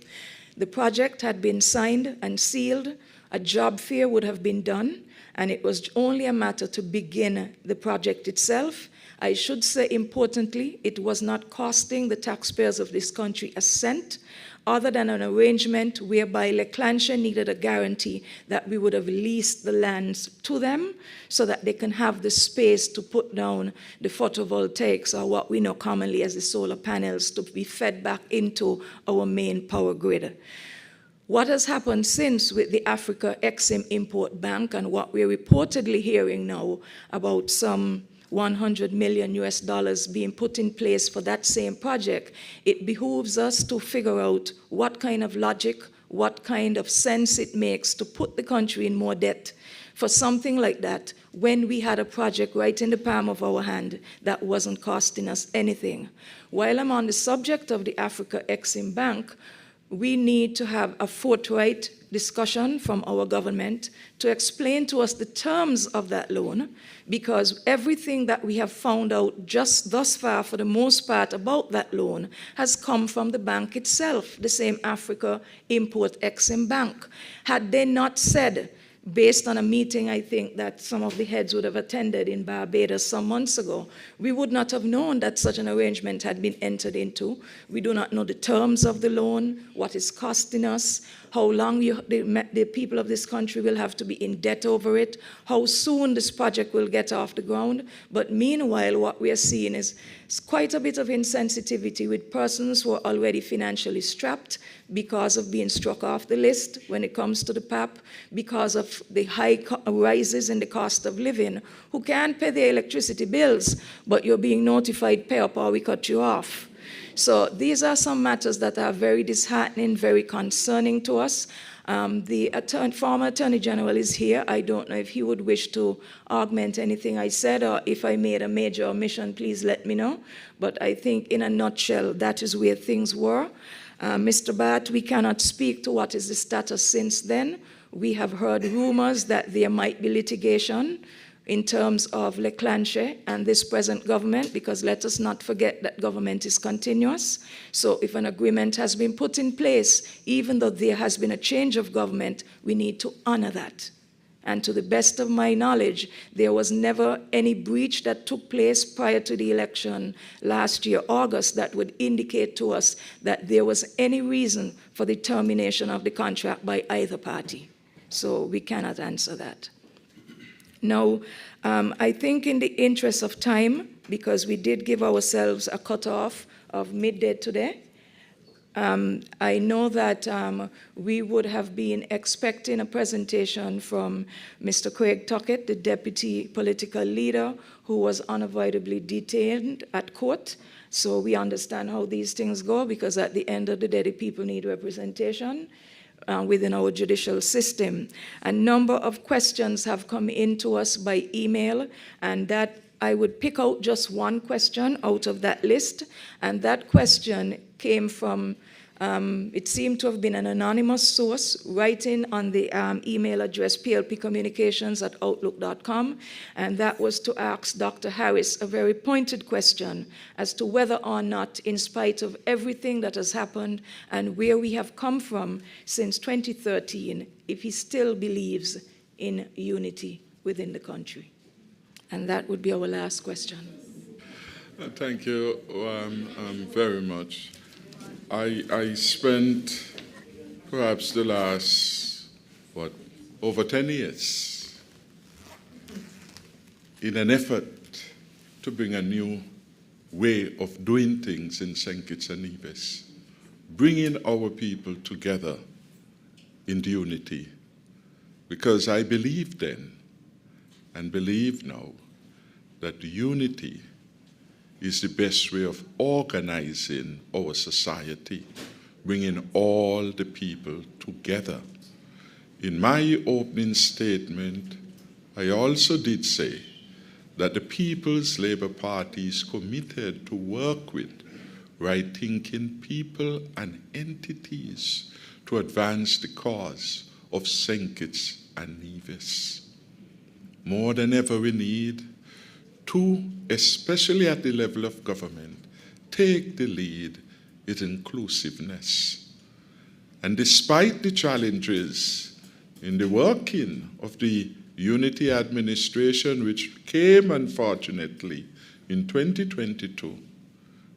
The project had been signed and sealed. A job fair would have been done, and it was only a matter to begin the project itself. I should say, importantly, it was not costing the taxpayers of this country a cent, other than an arrangement whereby Leclanche needed a guarantee that we would have leased the lands to them so that they can have the space to put down the photovoltaics, or what we know commonly as the solar panels, to be fed back into our main power grid. What has happened since with the Africa Exim Import Bank, and what we're reportedly hearing now about some $100 million being put in place for that same project, it behooves us to figure out what kind of logic, what kind of sense it makes to put the country in more debt for something like that when we had a project right in the palm of our hand that wasn't costing us anything. While I'm on the subject of the Africa Exim Bank, we need to have a forthright discussion from our government to explain to us the terms of that loan, because everything that we have found out just thus far, for the most part, about that loan has come from the bank itself, the same Africa Import Exim Bank. Had they not said, based on a meeting I think that some of the heads would have attended in Barbados some months ago, we would not have known that such an arrangement had been entered into. We do not know the terms of the loan, what it's costing us, how long the people of this country will have to be in debt over it, how soon this project will get off the ground. But meanwhile, what we are seeing is quite a bit of insensitivity with persons who are already financially strapped because of being struck off the list when it comes to the PAP, because of the high rises in the cost of living, who can't pay their electricity bills, but you're being notified, pay up or we cut you off. So these are some matters that are very disheartening, very concerning to us. The former Attorney General is here. I don't know if he would wish to augment anything I said, or if I made a major omission, please let me know. But I think in a nutshell, that is where things were. Mr. Bart, we cannot speak to what is the status since then. We have heard rumors that there might be litigation in terms of Leclanche and this present government, because let us not forget that government is continuous. So if an agreement has been put in place, even though there has been a change of government, we need to honor that. And to the best of my knowledge, there was never any breach that took place prior to the election last year, August, that would indicate to us that there was any reason for the termination of the contract by either party. So we cannot answer that. Now, I think in the interest of time, because we did give ourselves a cutoff of midday today, I know that we would have been expecting a presentation from Mr. Craig Tuckett, the deputy political leader, who was unavoidably detained at court. So we understand how these things go, because at the end of the day, the people need representation within our judicial system. A number of questions have come in to us by email, and that I would pick out just one question out of that list, and that question came from, it seemed to have been an anonymous source writing on the email address plpcommunications@outlook.com, and that was to ask Dr. Harris a very pointed question as to whether or not, in spite of everything that has happened and where we have come from since 2013, if he still believes in unity within the country. And that would be our last question. Thank you very much. I spent perhaps the last, over 10 years in an effort to bring a new way of doing things in St. Kitts and Nevis, bringing our people together in unity, because I believed then and believe now that unity is the best way of organizing our society, bringing all the people together. In my opening statement, I also did say that the People's Labour Party is committed to work with right-thinking people and entities to advance the cause of St. Kitts and Nevis. More than ever, we need to, especially at the level of government, take the lead in inclusiveness. And despite the challenges in the working of the Unity Administration, which came, unfortunately, in 2022,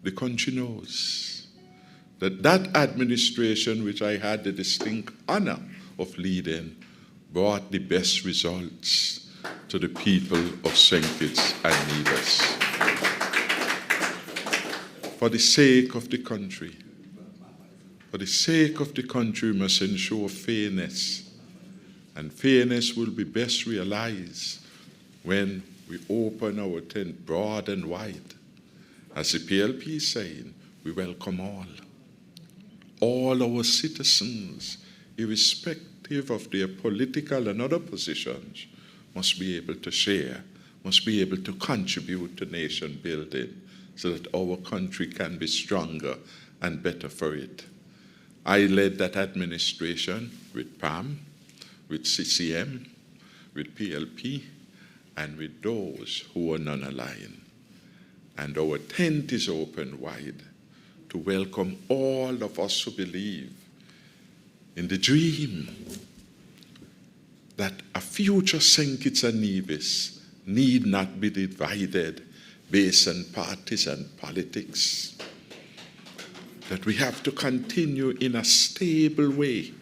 the country knows that that administration, which I had the distinct honor of leading, brought the best results to the people of St. Kitts and Nevis. For the sake of the country, we must ensure fairness. And fairness will be best realized when we open our tent broad and wide. As the PLP is saying, we welcome all. All our citizens, irrespective of their political and other positions, must be able to share, must be able to contribute to nation building so that our country can be stronger and better for it. I led that administration with PAM, with CCM, with PLP, and with those who are non-aligned. And our tent is open wide to welcome all of us who believe in the dream that a future St. Kitts and Nevis need not be divided based on partisan politics. That we have to continue in a stable way,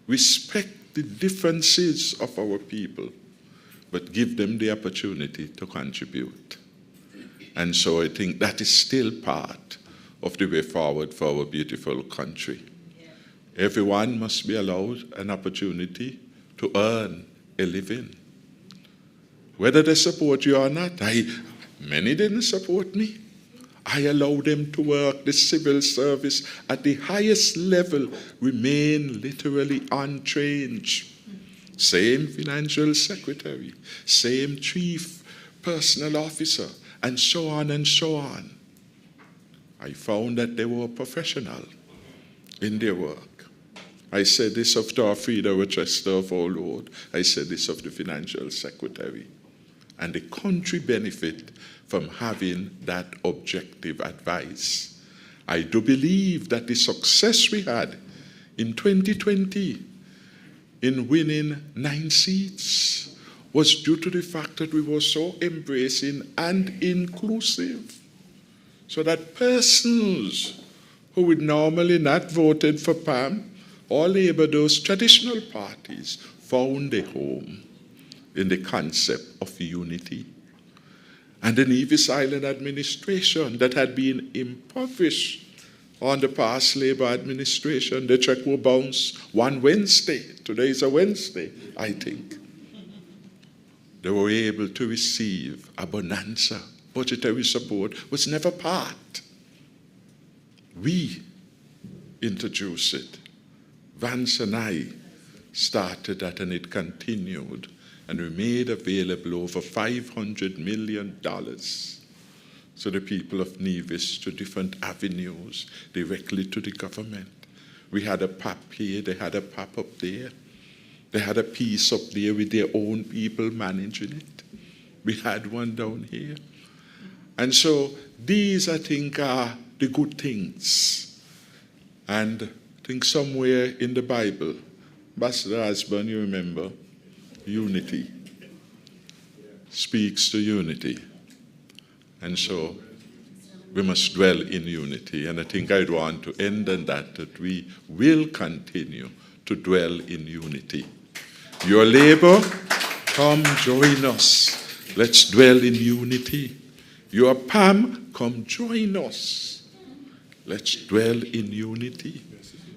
respect the differences of our people, but give them the opportunity to contribute. And so I think that is still part of the way forward for our beautiful country. Everyone must be allowed an opportunity to earn a living. Whether they support you or not, many didn't support me. I allow them to work the civil service at the highest level, remain literally untrained. Same financial secretary, same chief personal officer, and so on and so on. I found that they were professional in their work. I said this of Tarfrida Rochester of our Lord. I said this of the financial secretary. And the country benefit from having that objective advice. I do believe that the success we had in 2020 in winning 9 seats was due to the fact that we were so embracing and inclusive. So that persons who would normally not voted for PAM or Labour, those traditional parties, found a home in the concept of unity. And the Nevis Island administration that had been impoverished on the past Labour administration, the check will bounce one Wednesday. Today is a Wednesday, I think. They were able to receive a bonanza. Budgetary support was never part. We introduced it. Vance and I started that, and it continued. And we made available over $500 million to the people of Nevis, to different avenues, directly to the government. We had a PAP here, they had a PAP up there. They had a piece up there with their own people managing it. We had one down here. And so these, I think, are the good things. And I think somewhere in the Bible, Ambassador Osborne, you remember, unity speaks to unity. And so we must dwell in unity. And I think I'd want to end on that we will continue to dwell in unity. Your Labour, come join us. Let's dwell in unity. Your PAM, come join us. Let's dwell in unity.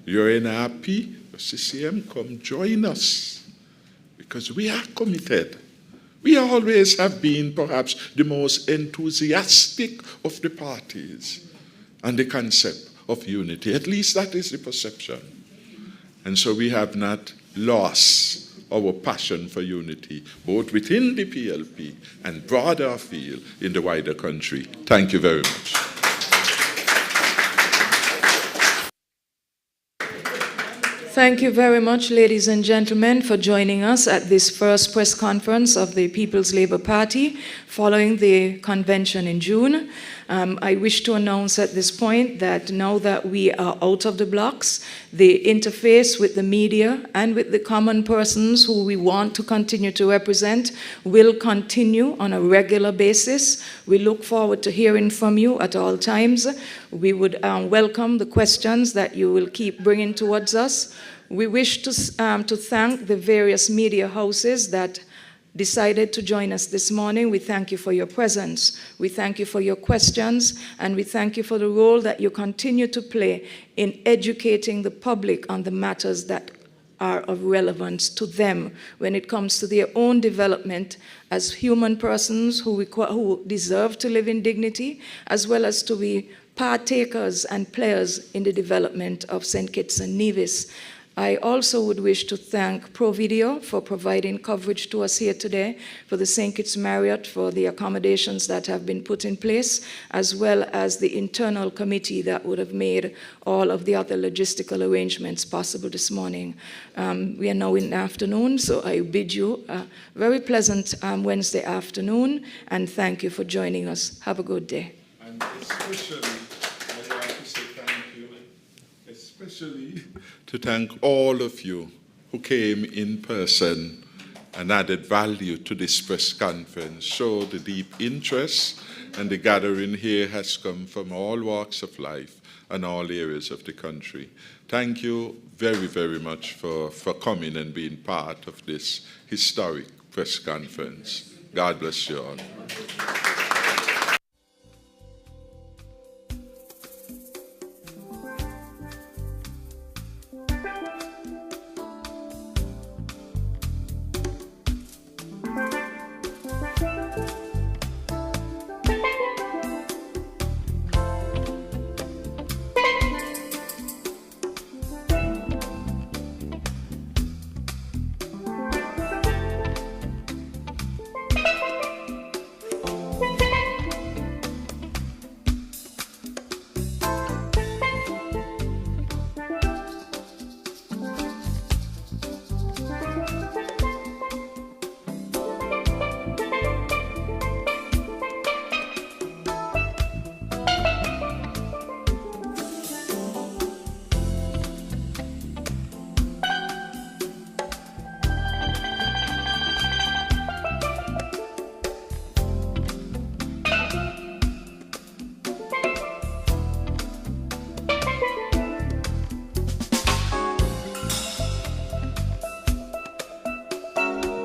Your NRP, your CCM, come join us. Because we are committed. We always have been perhaps the most enthusiastic of the parties and the concept of unity. At least that is the perception. And so we have not lost our passion for unity, both within the PLP and broader afield in the wider country. Thank you very much. Thank you very much, ladies and gentlemen, for joining us at this first press conference of the People's Labour Party following the convention in June. I wish to announce at this point that now that we are out of the blocks, the interface with the media and with the common persons who we want to continue to represent will continue on a regular basis. We look forward to hearing from you at all times. We would welcome the questions that you will keep bringing towards us. We wish to thank the various media houses that decided to join us this morning. We thank you for your presence. We thank you for your questions, and we thank you for the role that you continue to play in educating the public on the matters that are of relevance to them when it comes to their own development as human persons who deserve to live in dignity, as well as to be partakers and players in the development of St. Kitts and Nevis. I also would wish to thank ProVideo for providing coverage to us here today, for the St. Kitts Marriott for the accommodations that have been put in place, as well as the internal committee that would have made all of the other logistical arrangements possible this morning. We are now in the afternoon, so I bid you a very pleasant Wednesday afternoon, and thank you for joining us. Have a good day. And especially, I want to say thank you, especially to thank all of you who came in person and added value to this press conference. Show the deep interest, and the gathering here has come from all walks of life and all areas of the country. Thank you very, very much for coming and being part of this historic press conference. God bless you all.